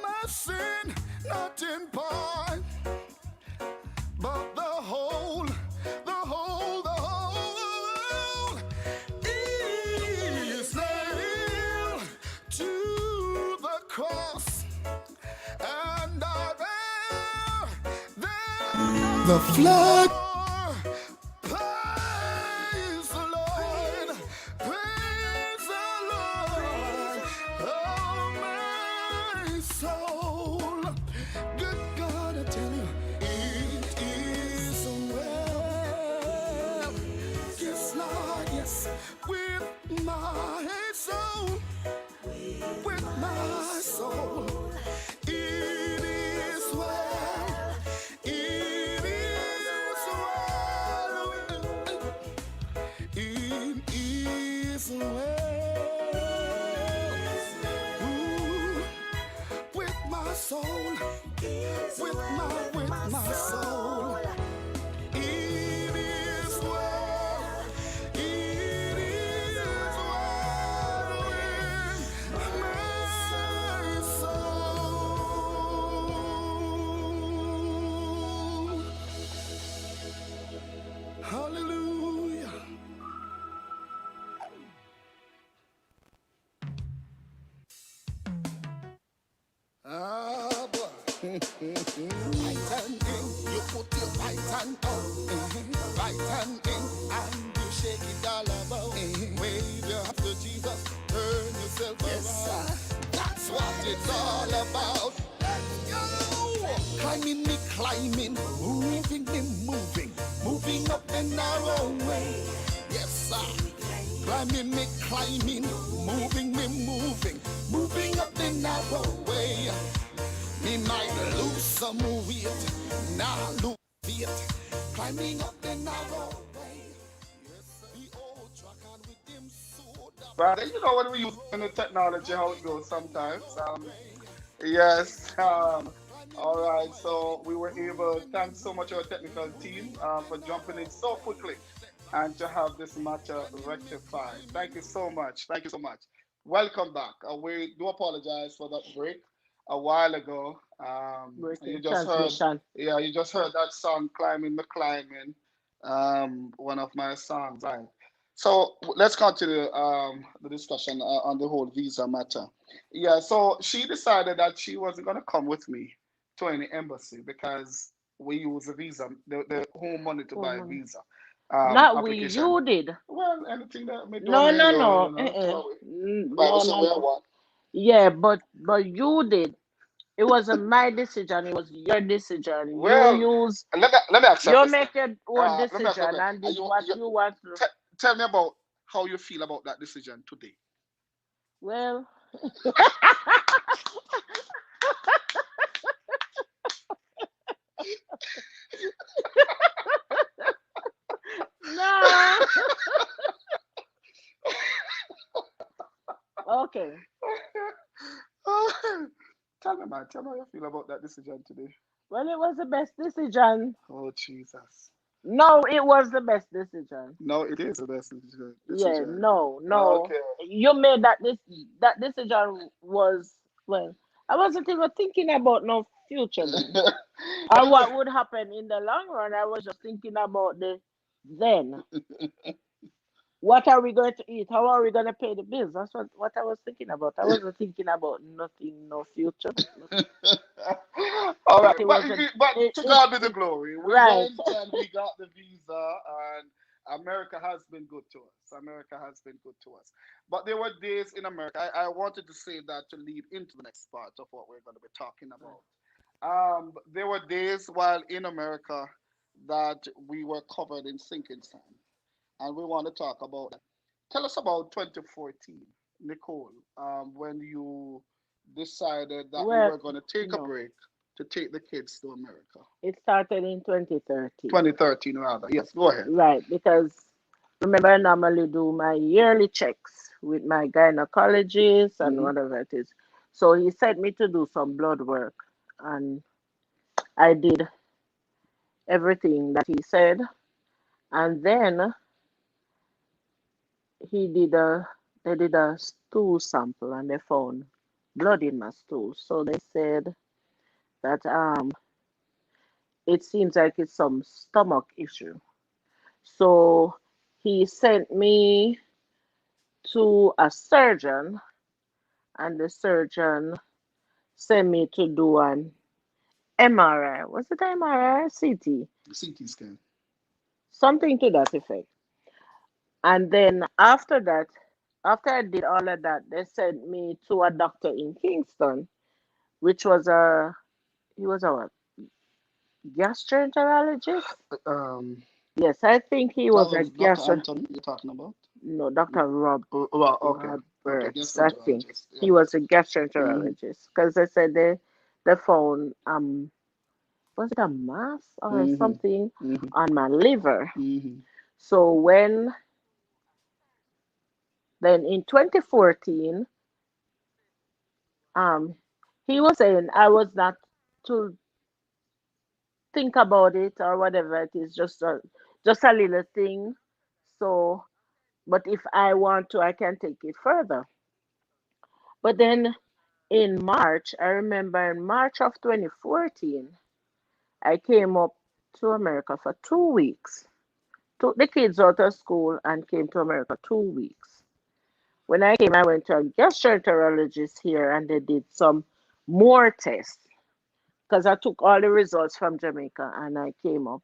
my sin, not in part, but the whole is nailed to the cross, and I bear the flood. Praise the Lord, praise the Lord, oh my soul. Good God, I tell you, it is well. Yes, Lord, yes, with my soul, with my soul. It is well, it is well, it is well. Ooh, with my soul, with my soul. It is well, it is well with my soul. Hallelujah. Ah, boy. Right hand in, you put your right hand out. Right hand in, and you shake it all about. Wave your hands to Jesus, turn yourself around. That's what it's all about. Let's go! Climbing, moving up the narrow way. Yes, sir. Climbing, moving up the narrow way. Me might lose some weight, now lose it. Climbing up the narrow way. Yes, the old track on with them soda. Right. You know when we use the technology, how it goes sometimes. Yes. All right. So we were able. Thanks so much our technical team for jumping in so quickly and to have this matter rectified. Thank you so much. Thank you so much. Welcome back. We do apologize for that break a while ago. You Working just heard, transmission. yeah, you just heard that song "Climbing the Climbing," one of my songs. Right. So let's continue the discussion on the whole visa matter. Yeah. So she decided that she wasn't gonna come with me to any embassy because we use a visa, the home money to buy a Woman. visa Not we, application. you did. Well, anything that me do, No, me no, do, no. throw away. The Bible No, say no, we are no. one. Yeah, but you did. It wasn't my decision. It was your decision. You Well, use let me ask you a you question. make your own Let me ask you a decision question. and did what you want to. Tell me about how you feel about that decision today. Well, no. Okay. Tell me, man. Tell me how you feel about that decision today. Well, it was the best decision. Oh, Jesus. No, it was the best decision. No, it is the best Yeah, decision. no, no. Okay. You made that decision was well. I wasn't even thinking about no future me or what would happen in the long run. I was just thinking about the then. What are we going to eat? How are we going to pay the bills? That's what I was thinking about. I wasn't thinking about nothing, no future, nothing. All right, But it but wasn't. but to God be the It glory. We right. went and we got the visa, and America has been good to us. America has been good to us. But there were days in America. I wanted to say that to lead into the next part of what we're going to be talking about. There were days while in America that we were covered in sinking sand, and we want to talk about that. Tell us about 2014, Nicole, when you decided that you Well, were going to take a no. break to take the kids to America. It started in 2013. 2013, rather. Yes, go ahead. Right, because remember I normally do my yearly checks with my gynecologist and Hmm. whatever it is. So he sent me to do some blood work and I did everything that he said. And then he did a they did a stool sample and they found blood in my stool. So they said that it seems like it's some stomach issue. So he sent me to a surgeon and the surgeon sent me to do an MRI. Was it MRI? CT? CT scan. Something to that effect. And then after that, after I did all of that, they sent me to a doctor in Kingston, which was he was a what, gastroenterologist? Um, Yes, I think he that was a was Dr. Anthony you're talking about? no, Dr. Well, okay. Okay, Roberts, I think. gastroenterologist. Yeah. He was a Hmm. gastroenterologist because they said they found was it a mass or Hmm. something Hmm. on my liver. Hmm. So when then in 2014, um, he was saying I was not to think about it or whatever. It is just a little thing. So, but if I want to, I can take it further. But then in March, I remember in March of 2014, I came up to America for 2 weeks. Took the kids out of school and came to America 2 weeks. When I came, I went to a gastroenterologist here and they did some more tests. because I took all the results from Jamaica and I came up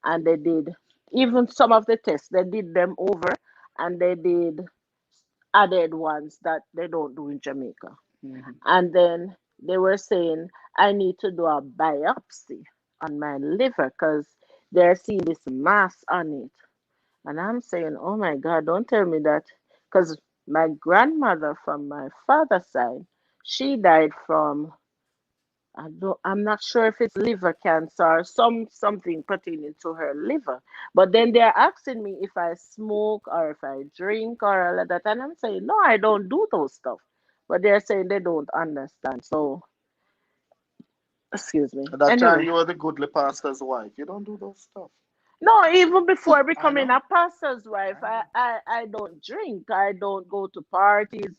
and they did even some of the tests, they did them over and they did added ones that they don't do in Jamaica. Hmm. And then they were saying I need to do a biopsy on my liver because they're seeing this mass on it. And I'm saying, oh my God, don't tell me that. Because my grandmother from my father's side, she died from, I'm not sure if it's liver cancer or something pertaining to her liver. But then they're asking me if I smoke or if I drink or all of that. And I'm saying, no, I don't do those stuff. But they're saying they don't understand. So, excuse me. At that time, Anyway, you were the goodly pastor's wife. You don't do those stuff. no, even before I becoming know. a pastor's wife, I I, know. I, I don't drink. I don't go to parties.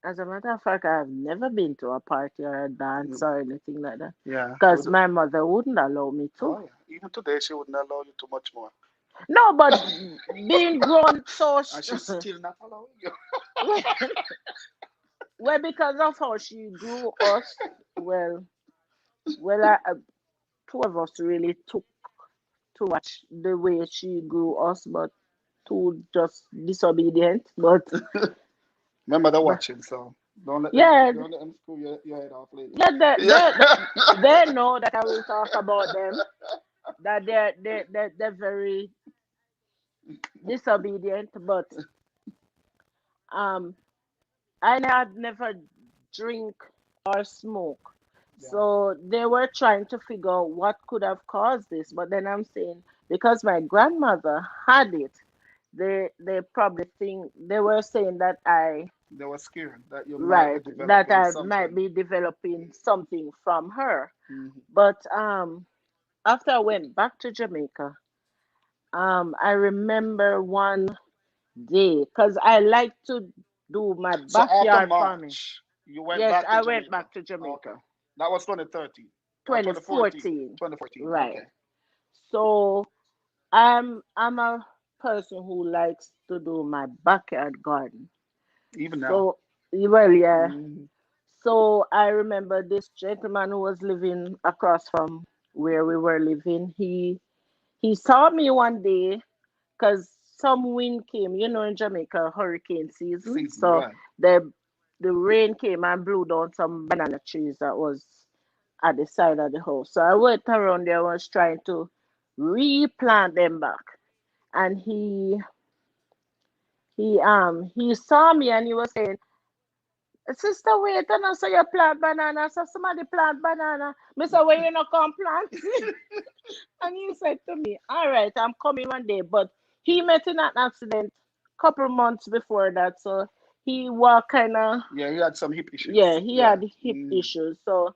As a matter of fact, I've never been to a party or a dance Mm, or anything like that yeah. because my mother wouldn't allow me to. Oh, yeah. Even today, she wouldn't allow you too much more. No, but being grown so, And she's still not allowing you. well, well, because of how she grew us, well, two of us really took to watch the way she grew us, but two just disobedient. Remember the But watching, so don't let them yeah, don't let them screw your head off later. yeah, Yeah. they know that I will talk about them. That they're very disobedient, but um, I had never drink or smoke. Yeah. So they were trying to figure out what could have caused this. But then I'm saying because my grandmother had it, they probably think they were saying that They were scared that you might be right that developing I might something. be developing something from her. Hmm. But after I went back to Jamaica, I remember one day because I like to do my So after backyard farming. March, you went Yes, back to I went Jamaica. back to Okay. Jamaica. That was 2013 or 2014. 2014. 2014. Right. Okay. So I'm a person who likes to do my backyard garden. Even now. So well yeah. Hmm. So I remember this gentleman who was living across from where we were living. He saw me one day because some wind came, in Jamaica, hurricane season. Season, So right. the the rain came and blew down some banana trees that was at the side of the house. So I went around there, was trying to replant them back. And he saw me and he was saying, Sister, wait, and I saw you plant banana. So somebody plant banana. Me say, well, you not come plant. And he said to me, all right, I'm coming one day. But he met in an accident couple months before that. So he was kind of, Yeah, you had some hip yeah, issues. he Yeah. had hip Hmm. issues. So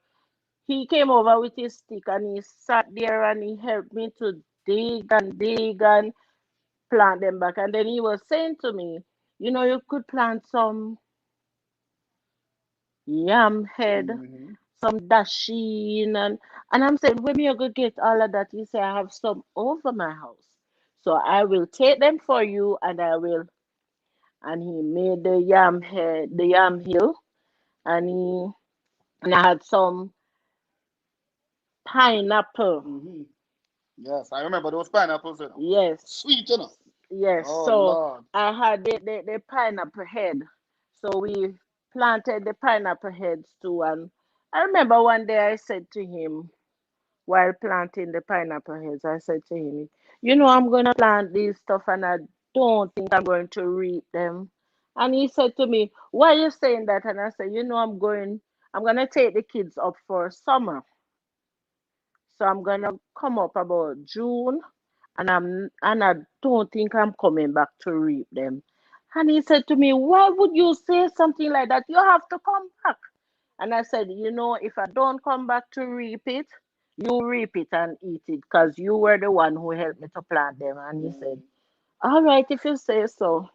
he came over with his stick and he sat there and he helped me to dig and plant them back. And then he was saying to me, you could plant some yam head, Hmm. some dasheen, and I'm saying, where me you go get all of that? He said, I have some over my house. So I will take them for you and I will. And he made the yam head, the yam hill, and I had some pineapple. Hmm. Yes, I remember those pineapples, you know. Yes, Sweet, you know. yes. Oh, So Lord. I had the pineapple head. So we planted the pineapple heads too. And I remember one day I said to him, while planting the pineapple heads, I said to him, I'm going to plant these stuff and I don't think I'm going to reap them. And he said to me, why are you saying that? And I said, I'm going to take the kids up for summer. So I'm going to come up about June and I don't think I'm coming back to reap them. And he said to me, why would you say something like that? You have to come back. And I said, if I don't come back to reap it, you reap it and eat it because you were the one who helped me to plant them. And he said, Mm. all right, if you say so.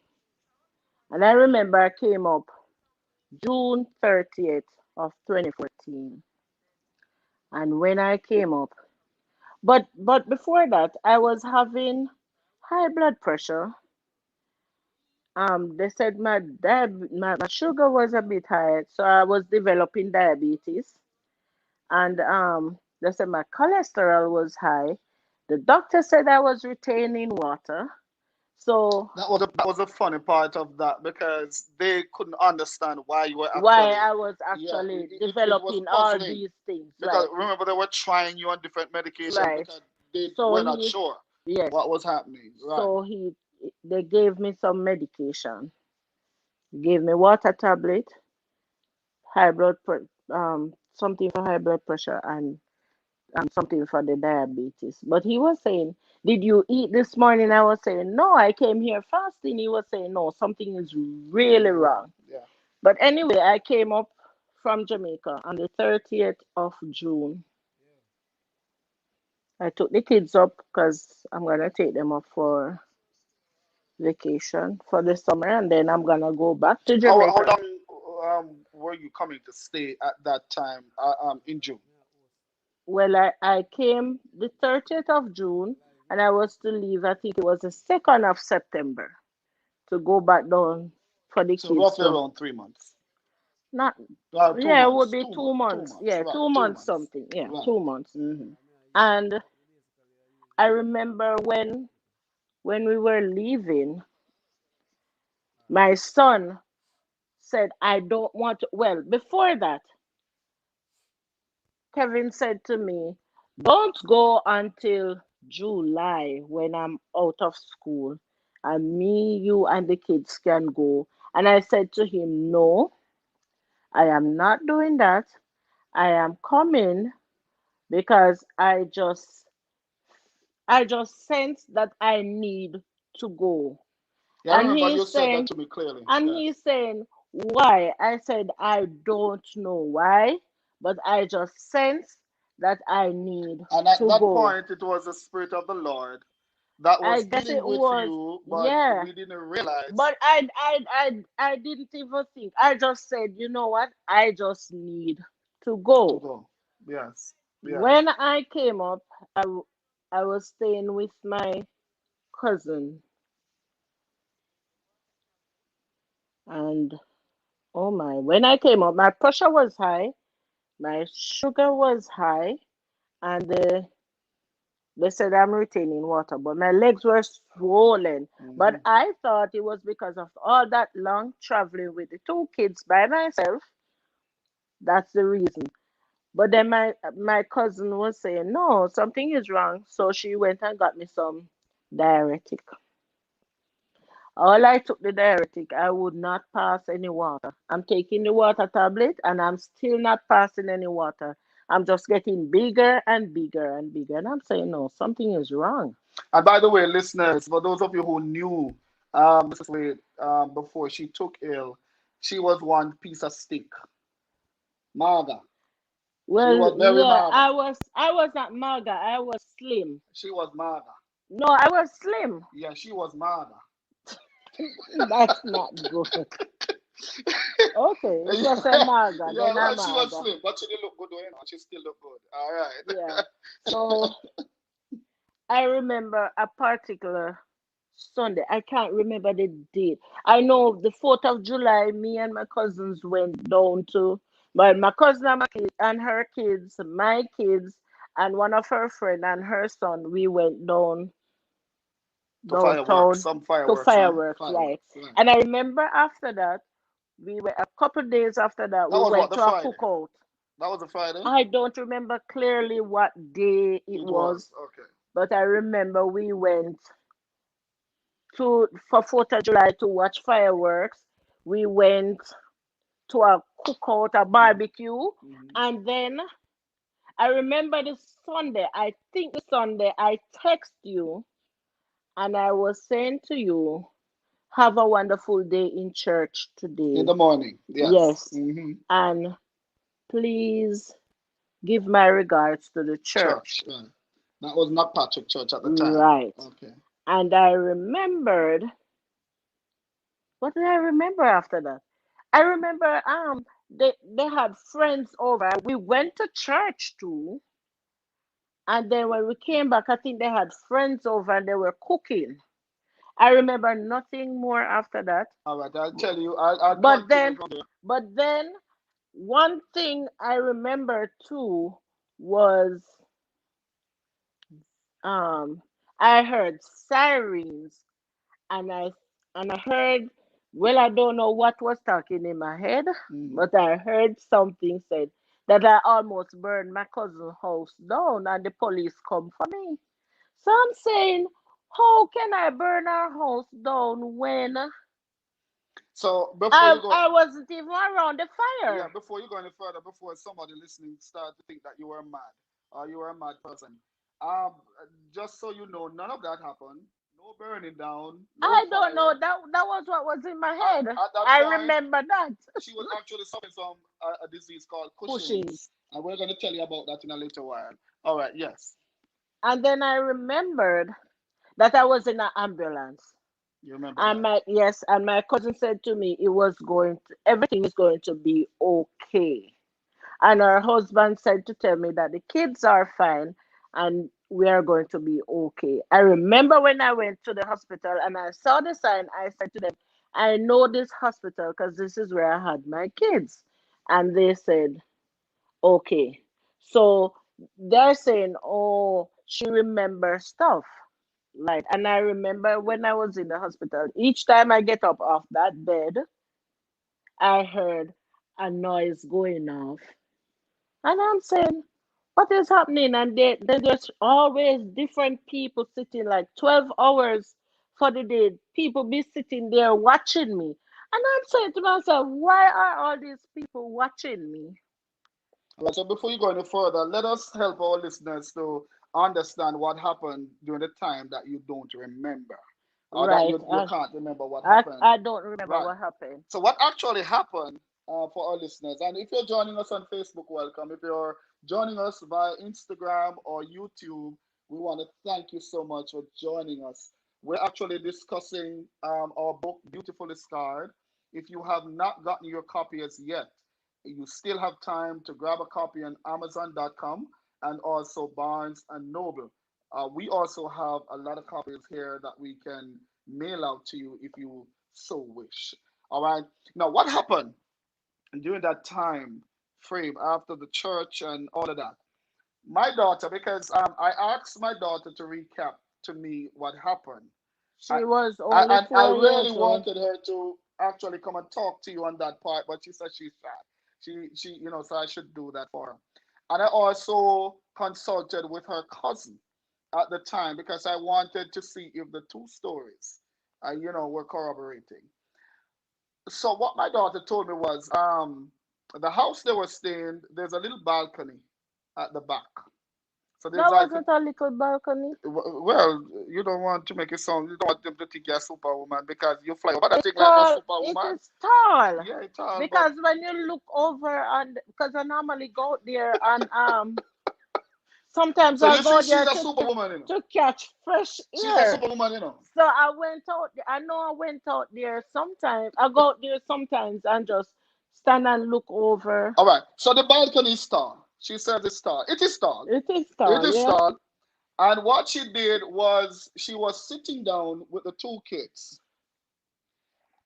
And I remember I came up June 30th of 2014. And when I came up, but before that, I was having high blood pressure. They said my sugar was a bit high, so I was developing diabetes. and they said my cholesterol was high. The doctor said I was retaining water. So That was a funny part of that because they couldn't understand why you were why actually. I was Yeah, actually it was developing all puzzling these things, because right? remember they were trying you on different medication Right. because they So were not he, sure yes. what was happening. Right. So they gave me some medication. Gave me water tablet, something for high blood pressure, and something for the diabetes. But he was saying, "Did you eat this morning?" I was saying, "No, I came here fasting." He was saying, "No, something is really Wrong. wrong." Yeah. But anyway, I came up from Jamaica on the 30th of June. I took the kids up because I'm gonna take them up for vacation for the summer, and then I'm gonna go back to How Jamaica. long were you coming to stay at that time in June? Well, I came the 30th of June, and I was to leave, I think it was the 2nd of September, to go back down for the So kids roughly to around 3 months. not, Two yeah, it would months. be 2 months. 2 months. 2 months. Yeah, Right. two Two months months. something. Yeah, Right. 2 months. Hmm. And I remember when we were leaving, my son said, "I don't want to." Well, before that, Kevin said to me, "Don't go until July when I'm out of school, and me, you, and the kids can go." And I said to him, "No, I am not doing that. I am coming because I just sense that I need to go." Yeah, I And remember you he's said that saying, to me clearly. and Yeah. he's saying, "Why?" I said, "I don't know why, but I just sense that I need And at to that go." point, it was the Spirit of the Lord that I was guess dealing it with was, you, but yeah. we didn't realize But I didn't even think. I just said, "You know what? I just need to to go." go. Yes. Yes. When I came up, I was staying with my cousin, and oh my, when I came up, my pressure was high, my sugar was high, and they said I'm retaining water, but my legs were swollen. But Hmm. I thought it was because of all that long traveling with the two kids by myself. That's the reason. But then my cousin was saying, "No, something is wrong." So she went and got me some diuretic. All I took the diuretic, I would not pass any water. I'm taking the water tablet and I'm still not passing any water. I'm just getting bigger and bigger and bigger. And I'm saying, "No, something is wrong." And by the way, listeners, for those of you who knew Mrs. Wade before she took ill, she was one piece of stick, maga. She Well, was very yeah, maga. I was not maga, I was slim. She was maga. No, I was slim. Yeah, she was maga. That's not good. Okay, if you say Yeah, maga, yeah, then I'm well, she was maga. slim, but she didn't look good, you know. She still look good. All Yeah. right. So I remember a particular Sunday. I can't remember the date. I know the 4th of July, me and my cousins went down to, but my cousin and, and her kids, my kids, and one of her friend and her son, we went To fireworks, downtown some to fireworks, huh? fireworks, right? Fireworks, right. And I remember after that, we were a couple days after that, That we was what, went the to a Friday? cookout. That was a Friday? I don't remember clearly what day it It was. was, Okay. but I remember we went to for 4th of July to watch fireworks. We went to a cookout, a Hmm. barbecue, Hmm. and then I remember the Sunday. I think the Sunday I text you and I was saying to you, "Have a wonderful day in church In today." the morning, yes. Yes, Hmm. and please give my regards to the church. Church, right. That was not Patrick Church at the time. Right. Okay. And I remembered, what did I remember after that? I remember they had friends over. We went to church too. And then when we came back, I think they had friends over and they were cooking. I remember nothing more after that. All right. I'll tell you. I'll But continue then from there. but then One thing I remember too was um I heard sirens, and I heard, well, I don't know what was talking in my head, Mm. but I heard something said that I almost burned my cousin's house down and the police come for me. So I'm saying, how can I burn our house down when So before you go, I wasn't even around the yeah, fire? before you go any further, before somebody listening start to think that you were mad or you were a mad person, um, just so you know, none of that happened. No burning down, no I don't know. fire. That was what was in my At, head. at that I point, remember that. she was actually suffering from a disease called Cushing. Cushing's, and we're going to tell you about that in a little while. All right, yes, And then I remembered that I was in an ambulance. you remember And that. my cousin said to me, everything is going to be okay. And her husband said to tell me that the kids are fine and we are going to be okay. I remember when I went to the hospital and I saw the sign, I said to them, I know this hospital because this is where I had my kids. And they said, okay. So they're saying, oh, she remembers stuff. Right. And I remember when I was in the hospital, each time I get up off that bed, I heard a noise going off. And I'm saying, what is happening? And then there's always different people sitting like 12 hours for the day. People be sitting there watching me. And I'm saying to myself, why are all these people watching me? All right, so before you go any further, let us help our listeners to understand what happened during the time that you don't remember, or that Right. you can't remember what I, happened. I don't remember Right. what happened. So what actually happened for our listeners, and if you're joining us on Facebook, welcome. If you're joining us via Instagram or YouTube, we want to thank you so much for joining us. We're actually discussing our book, Beautifully Scarred. If you have not gotten your copy as yet, you still have time to grab a copy on Amazon.com and also Barnes and Noble. We also have a lot of copies here that we can mail out to you if you so wish. All right. Now, what happened during that time frame after the church and all of that? My daughter, because I asked my daughter to recap to me what happened. I, She was only I four really years old. wanted her to actually come and talk to you on that part, but she said she's shy. So I should do that for her. And I also consulted with her cousin at the time because I wanted to see if the two stories, were corroborating. So what my daughter told me was, the house they were staying, there's a little balcony at the back. So there's That like, wasn't a little balcony. well, you don't want to make it sound, you don't want them to think you're a superwoman because you fly over that It's thing like a tall. It superwoman. is tall. Yeah, it's all, but Because when you look over and because I normally go there and sometimes so I you see, go she's there a superwoman, to catch fresh She's a air. superwoman. So I went out. I know I went out there sometimes. I go out there sometimes and just stand and look over. All right. So the balcony is tall. She says it's tall. It is tall. It is It tall, is yeah. tall. And what she did was she was sitting down with the two kids.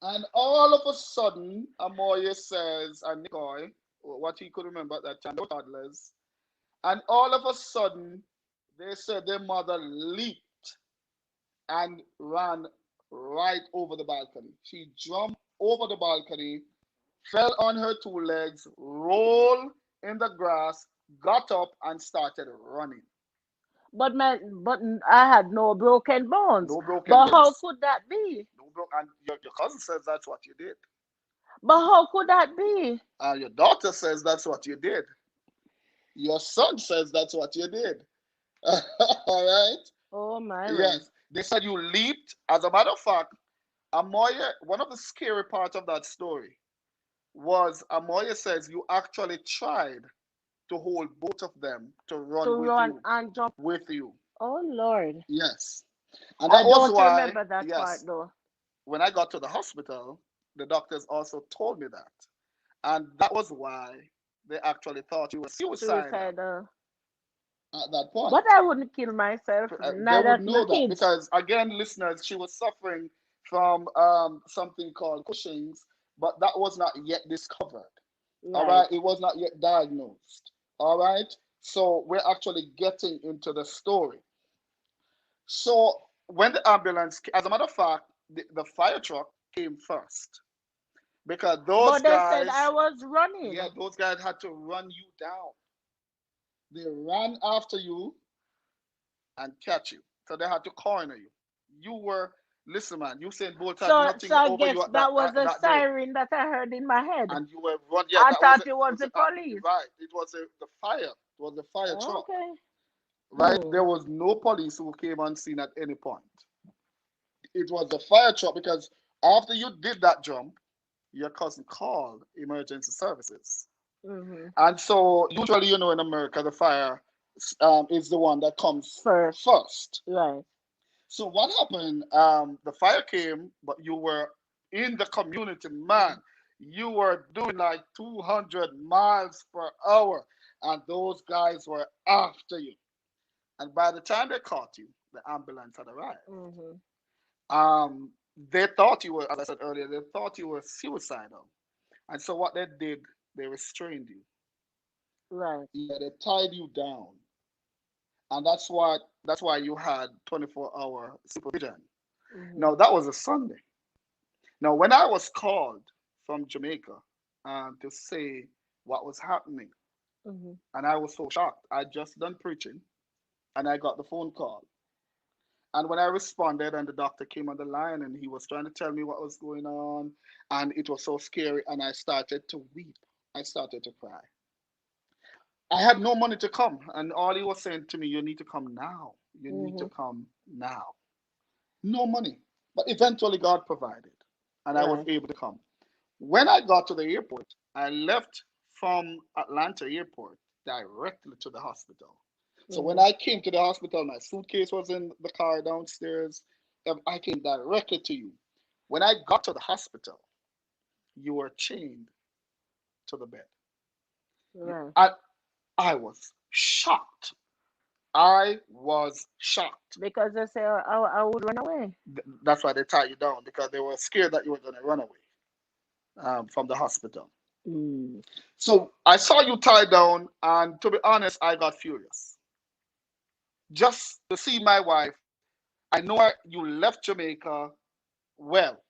And all of a sudden, Amoye says, and Nicoy, what he could remember at that time, they were toddlers. And all of a sudden, they said their mother leaped and ran right over the balcony. She jumped over the balcony, fell on her two legs, rolled in the grass, got up, and started running. But I had no broken bones. No broken But how ribs. could that be? No and your cousin says that's what you did. But how could that be? And your daughter says that's what you did. Your son says that's what you did. All right? Oh my word. Yes. They said you leaped. As a matter of fact, Amoya, one of the scary parts of that story was Amoya says you actually tried to hold both of them to To run with run you. and jump. With you. Oh Lord. Yes. And I that was don't why, remember that part yes, though. when I got to the hospital, the doctors also told me that. And that was why they actually thought you were suicidal Suicidal. at that point. But I wouldn't kill myself, They neither would my know that kids. because, again, listeners, she was suffering from something called Cushing's, but that was not yet discovered. All Right. right, it was not yet diagnosed. All right, so we're actually getting into the story. So when the ambulance, as a matter of fact, the fire truck came first because those But they said I guys, was yeah, running. those guys had to run you down. They ran after you and catch you. So they had to corner you. You were, listen, man, Usain Bolt had So nothing I over guess you at that was a that day. siren that I heard in my head. And you were run. Yeah, I that was thought it. it It was was the police. right. It was the fire. It was the fire truck. Okay. Right. Hmm. There was no police who came on scene at any point. It was the fire truck because after you did that jump, your cousin called emergency services. Hmm. And so usually, in America, the fire is the one that comes First. first. Right. So what happened? The fire came, but you were in the community, man. You were doing like 200 miles per hour, and those guys were after you. And by the time they caught you, the ambulance had arrived. Hmm. They thought you were, as I said earlier, they thought you were suicidal. And so what they did, they restrained you. Right. Yeah, they tied you down. And that's why you had 24-hour supervision. Hmm. Now that was a Sunday. Now when I was called from Jamaica to say what was happening, Hmm. and I was so shocked. I just done preaching and I got the phone call. And when I responded and the doctor came on the line and he was trying to tell me what was going on and it was so scary and I started to weep. I started to cry. I had no money to come and all he was saying to me, you need to come now. You need to Hmm. come now. No money. But eventually God provided and I was Right. able to come. When I got to the airport, I left from Atlanta airport directly to the hospital. So when Hmm. I came to the hospital, my suitcase was in the car downstairs. I came directly to you. When I got to the hospital, you were chained to the bed. Right. I, I was shocked. I was shocked. Because they say I would run away. That's why they tied you down because they were scared that you were going to run away from the hospital. Mm. So I saw you tied down, and to be honest, I got furious. Just to see my wife, I know you left Jamaica well.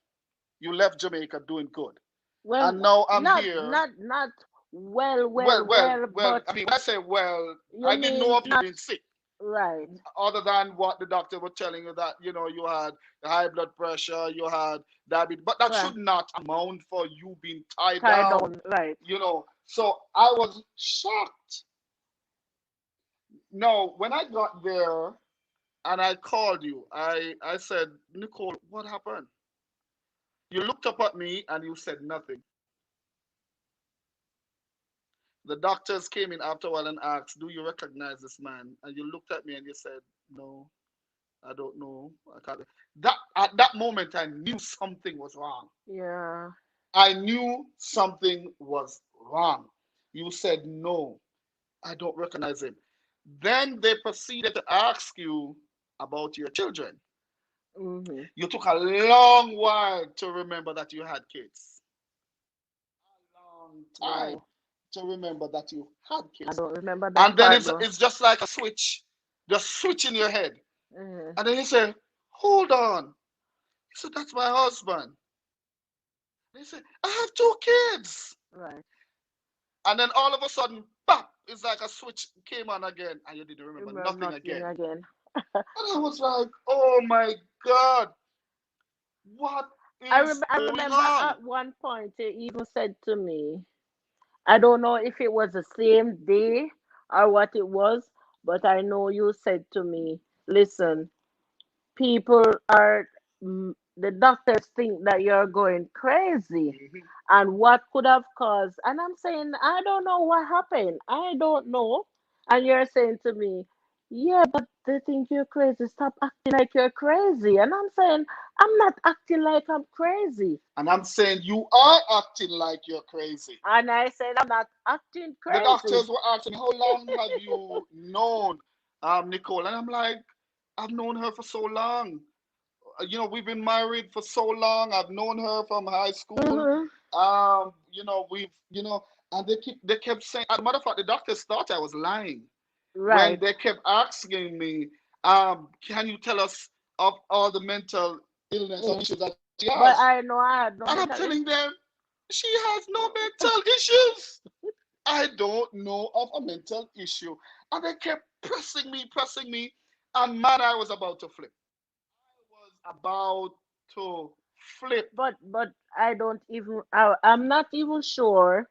You left Jamaica doing good. Well, And now I'm not here. not well, Well, well, well, well, well, but I mean, when I say well, you I didn't know mean of you not being sick, right. other than what the doctor was telling you that, you had high blood pressure, you had diabetes, but that Right. should not amount for you being tied Tie down, down. Right. So I was shocked. No, when I got there and I called you, I said, Nicole, what happened? You looked up at me and you said nothing. The doctors came in after a while and asked, do you recognize this man? And you looked at me and you said, no, I don't know. I can't. That at that moment I knew something was wrong. Yeah. I knew something was wrong. You said no, I don't recognize him. Then they proceeded to ask you about your children. Hmm. You took a long while to remember that you had kids. A long time Wow. to remember that you had I kids. don't remember that And then part it's though. it's just like a switch, just switch in your head. Hmm. And then you say, hold on. He said, that's my husband. And he said, I have two kids. Right. And then all of a sudden, pop, it's like a switch came on again, and you didn't remember Remember nothing nothing again. again. And I was like, oh my God, what is I going remember on? at one point you even said to me, I don't know if it was the same day or what it was, but I know you said to me, listen, people are, the doctors think that you're going crazy Mhm. and what could have caused. And I'm saying, I don't know what happened. I don't know. And you're saying to me, yeah, but they think you're crazy. Stop acting like you're crazy. And I'm saying, I'm not acting like I'm crazy. And I'm saying, you are acting like you're crazy. And I said, I'm not acting The crazy. doctors were asking, how long have you known Nicole? And I'm like, I've known her for so long. We've been married for so long. I've known her from high school. Hmm. We've, And they kept saying, as a matter of fact, the doctors thought I was lying when Right. they kept asking me, can you tell us of all the mental illness or Mm. issues that she But has? I know I had no And I'm mental telling them, she has no mental issues. I don't know of a mental issue. And they kept pressing me. And man, I was about to flip. I was about to flip. but I don't even I'm not even sure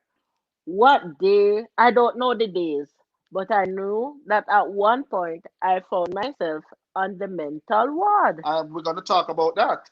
what day. I don't know the days, but I knew that at one point I found myself on the mental ward. We're going to talk about that.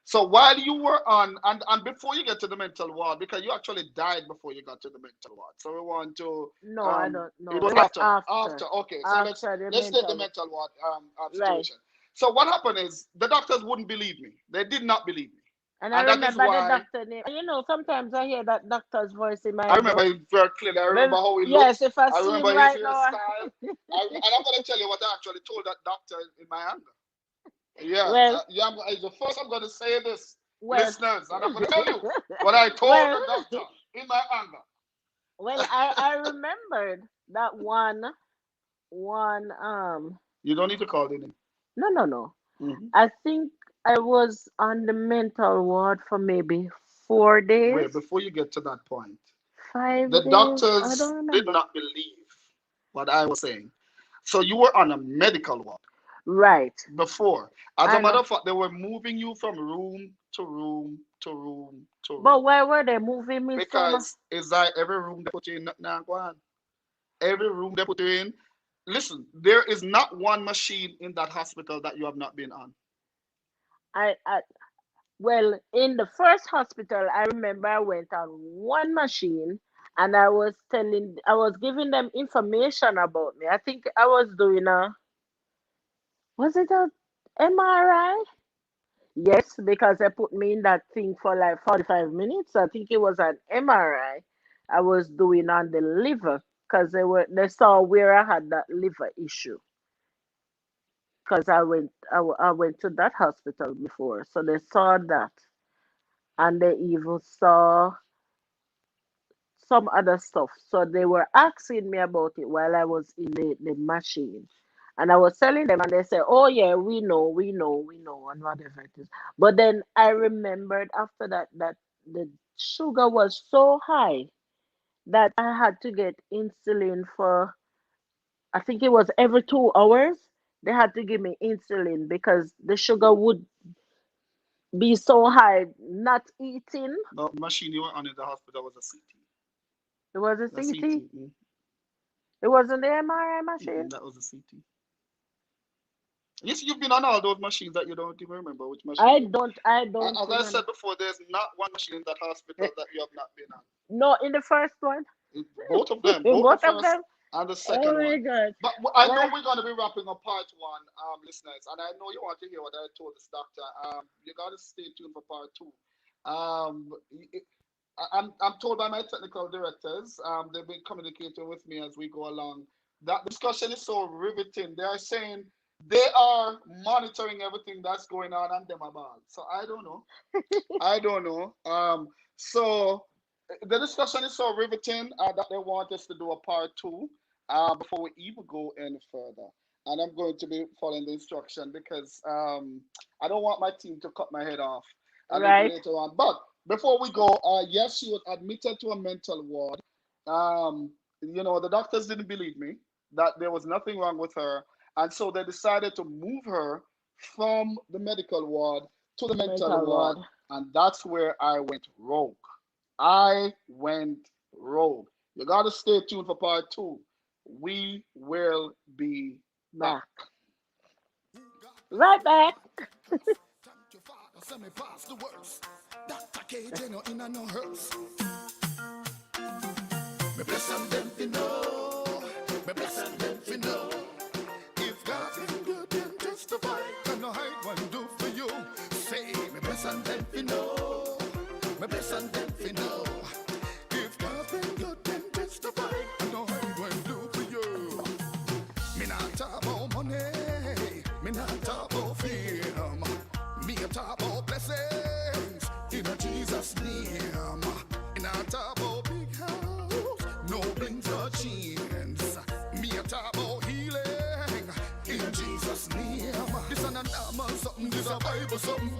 So while you were on, and before you get to the mental ward, because you actually died before you got to the mental ward. So we want to, No, I don't it know. was It was after. after. Okay, so After the let's take the mental. mental ward Right. situation. So what happened is the doctors wouldn't believe me. They did not believe me, And I and that is remember the why doctor name. And sometimes I hear that doctor's voice in my I head. remember it very clearly. I remember Well, how he yes, looks. if I I see him remember his right now. hairstyle. And I'm going to tell you what I actually told that doctor in my anger. Yeah, Well, yeah. The first I'm going to say this, well, listeners, and I'm going to tell you what I told well, the doctor in my anger. well. I remembered that one. You don't need to call the name. No, no, no. Hmm. I think I was on the mental ward for maybe 4 days, Wait, before you get to that point, the 5 days. I doctors don't did remember. not believe what I was saying. So you were on a medical ward Right. before. As a I matter know. of fact, they were moving you from room to room to room to room. But why were they moving me from? Because it's like every room they put you in, now go on. Every room they put you in. Listen, there is not one machine in that hospital that you have not been on. I well, in the first hospital, I remember I went on one machine and I was giving them information about me. I think I was doing was it a MRI? Yes, because they put me in that thing for like 45 minutes. I think it was an MRI I was doing on the liver because they saw where I had that liver issue because I went to that hospital before. So they saw that and they even saw some other stuff. So they were asking me about it while I was in the machine. And I was telling them, and they said, "Oh, yeah, we know, and whatever it is." But then I remembered after that that the sugar was so high that I had to get insulin for, I think it was every 2 hours. They had to give me insulin because the sugar would be so high, not eating. The machine you were on in the hospital was a CT. It was a The CT. CT. It wasn't the MRI machine. That was a CT. Yes, you've been on all those machines that you don't even remember which machine. I don't As I said remember. before, there's not one machine in that hospital that you have not been on. No, in the first one. Both of them, In both the both of first them. and the Oh second my one. god. But I know Well, we're going to be wrapping up part one, listeners, and I know you want to hear what I told this doctor. You got to stay tuned for part two. Um, I'm told by my technical directors, they've been communicating with me as we go along. That discussion is so riveting. They are saying they are monitoring everything that's going on them about. So I don't know. I don't know. So the discussion is so riveting that they want us to do a part two before we even go any further. And I'm going to be following the instruction because I don't want my team to cut my head off a little right. later on. But before we go, yes, she was admitted to a mental ward. The doctors didn't believe me that there was nothing wrong with her. And so they decided to move her from the medical ward to the mental Mental ward. ward. And that's where I went rogue. I went rogue. You got to stay tuned for part two. We will be back. Back. Right back. Thank you, Father, send me past the worst. Dr. KJ, no in and no hurts. Me bless and them fi know. Me bless and them fi know. If God's been good, then justify. Can no hide one do for you. Say, me bless and them fi know. Me bless and them fi know. If God's been good, then justify. Can no hide one do for you. Me not talk about money. Me not talk about fame. Me a talk about blessings. In a Jesus' name. Me not talk about big house. Jesus' name. This an normal something, this a Bible something.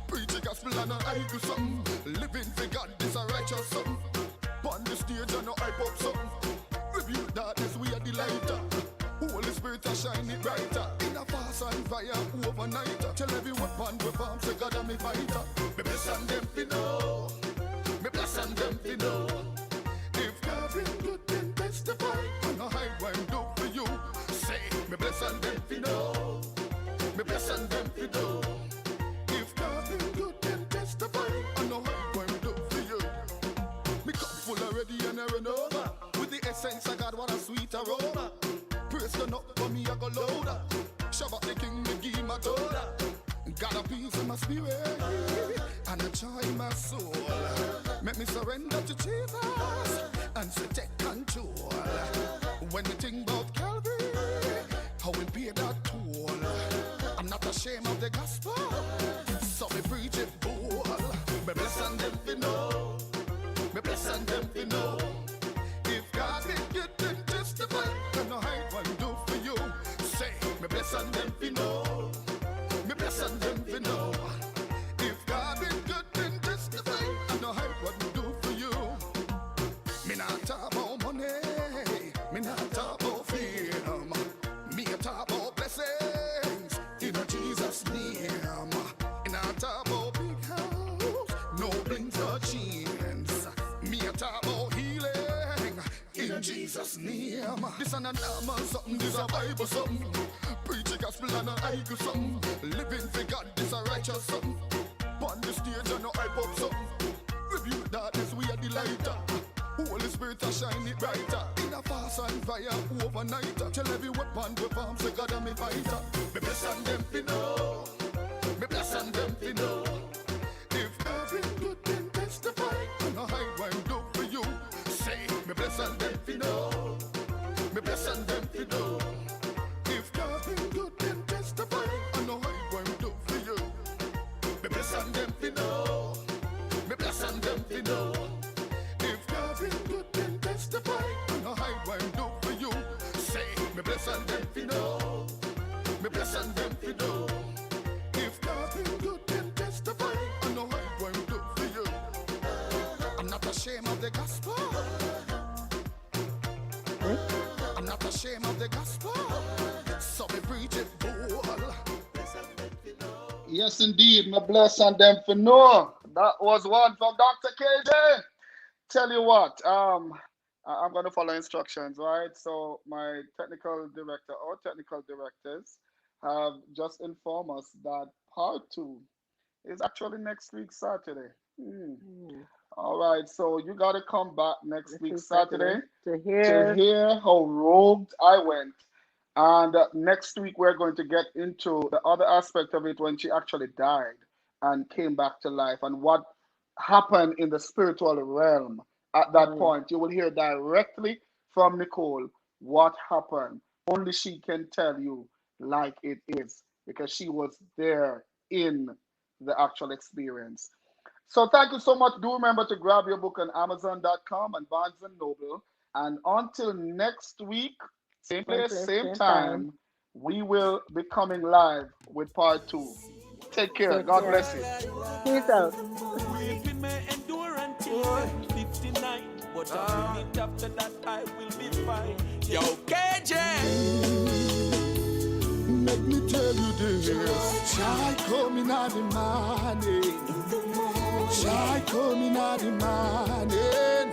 Preach the gospel and a hype something. Living for God, this a righteous something. On the stage and no hype up something. Review darkness, we are the lighter. Holy Spirit a shine it brighter. In a fast and fire overnight. Tell every weapon we farm, say God and me fighter. Me bless and them fi know. Me bless and them fi know. If God been good, then testify. And no hide when do for you. Say, me bless and them fi know. Me bless and them fi know. If God been good, then testify. And no hide when do for you. Me cup full already and I run over. With the essence of God, what a sweet aroma. Praise turn up for me, I go louder. Shabbat the king, me give my daughter. Got a peace in my spirit and a joy in my soul. Make me surrender to Jesus and say take control. When you think about Calvary, how we pay that toll. I'm not ashamed of the gospel, so me preach it bold. Me bless and them fi know. Me bless and them fi know. If God did good, then testify. And no hide what do for you. Say, me bless and them fi know. Me bless and them fi know. If God did good, then testify. And no hide what do for you. Me not talk about money. Me not talk about fame. Me a talk about blessings in a Jesus name. Me not talk about big house, no blings or chains. Me a talk about healing in Jesus name. This an normal something, this a Bible something. Preach the gospel and a hype something. Living for God, this a righteous something. On the stage and no hype up something. Review darkness, we are the lighter. Holy Spirit a shine it brighter. In a fast and fire overnight. Tell every weapon we farm, say God and me fighter. Me bless and them fi know. Me bless and them fi know. If God been good, then testify. And no hide when do for you. Say, me bless and them fi know. Me bless and them fi know. If God been good, then testify. And no hide when do for you. Me bless and them fi know. Me bless and them fi know. If God been good, then testify. And no hide when do for you. Say, me bless and them fi know. Me bless and them fi know. If God been good, then testify. And no hide when do for you. I'm not ashamed of the gospel. I'm not ashamed of the gospel. So me preach it bold. Yes, indeed. Me bless and them for know. That was one from Dr. KJ. Tell you what, I'm going to follow instructions, right? So my technical director or technical directors have just informed us that part 2 is actually next week, Saturday. All right, so you got to come back next week, Saturday, to to hear hear how rogued I went. And next week, we're going to get into the other aspect of it when she actually died and came back to life and what happened in the spiritual realm at that point. You will hear directly from Nicole what happened. Only she can tell you like it is because she was there in the actual experience. So thank you so much. Do remember to grab your book on Amazon.com and Barnes & Noble. And until next week, same place, same time, we will be coming live with part 2. Take care. God bless you. Peace out. Weeping may endure until 59, but a minute after that I will be fine. Yo, KJ! Let me tell you this. Joy coming out the morning. Joy coming out the morning.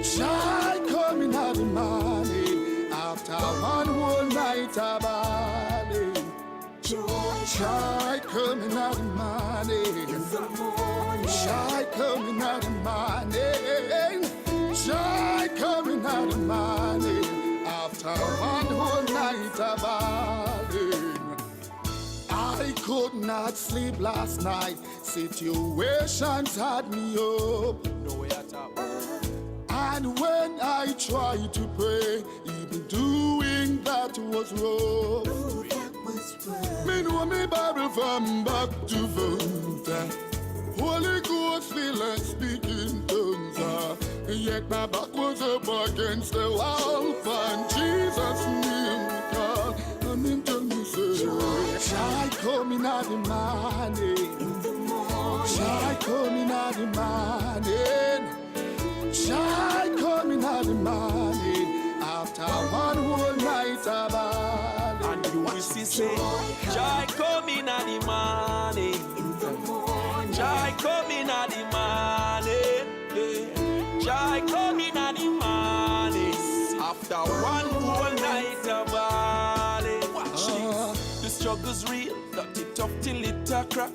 Joy coming out the morning. After one whole night of balling. Joy coming out the morning. Joy coming out the morning. Joy coming out the morning. After one whole night of balling. I could not sleep last night. Situations had me up. No way at all. And when I tried to pray, even doing that was wrong. Me know me Bible from back to front. Holy Ghost feel like speaking tongues. Yet my back was up against the wall. And Jesus name call. I'm in tongues. Joy coming at the morning. Joy coming at the morning. Joy coming at the morning. After one whole night of ball. And you will see say, joy coming at the morning. Joy coming at the morning. Joy coming at the morning. After one whole night of balling. Watch this. The struggle's real, not it tough till it a crack.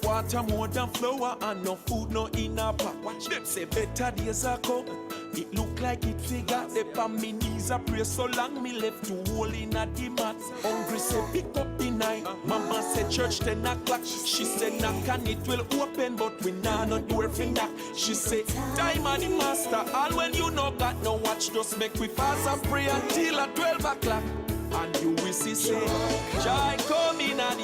Water more than flour and no food no in a pack. Watch them say better days are come. It look like it figure. They on me knees a pray so long me left to hole in a the mat. Hungry say pick up the night. Mama said church 10 o'clock. She said knock and it will open, but we nah no door for knock. She said time of the master. All when you know got no watch, just make we fast and pray until at 12 o'clock. And you will see say joy coming at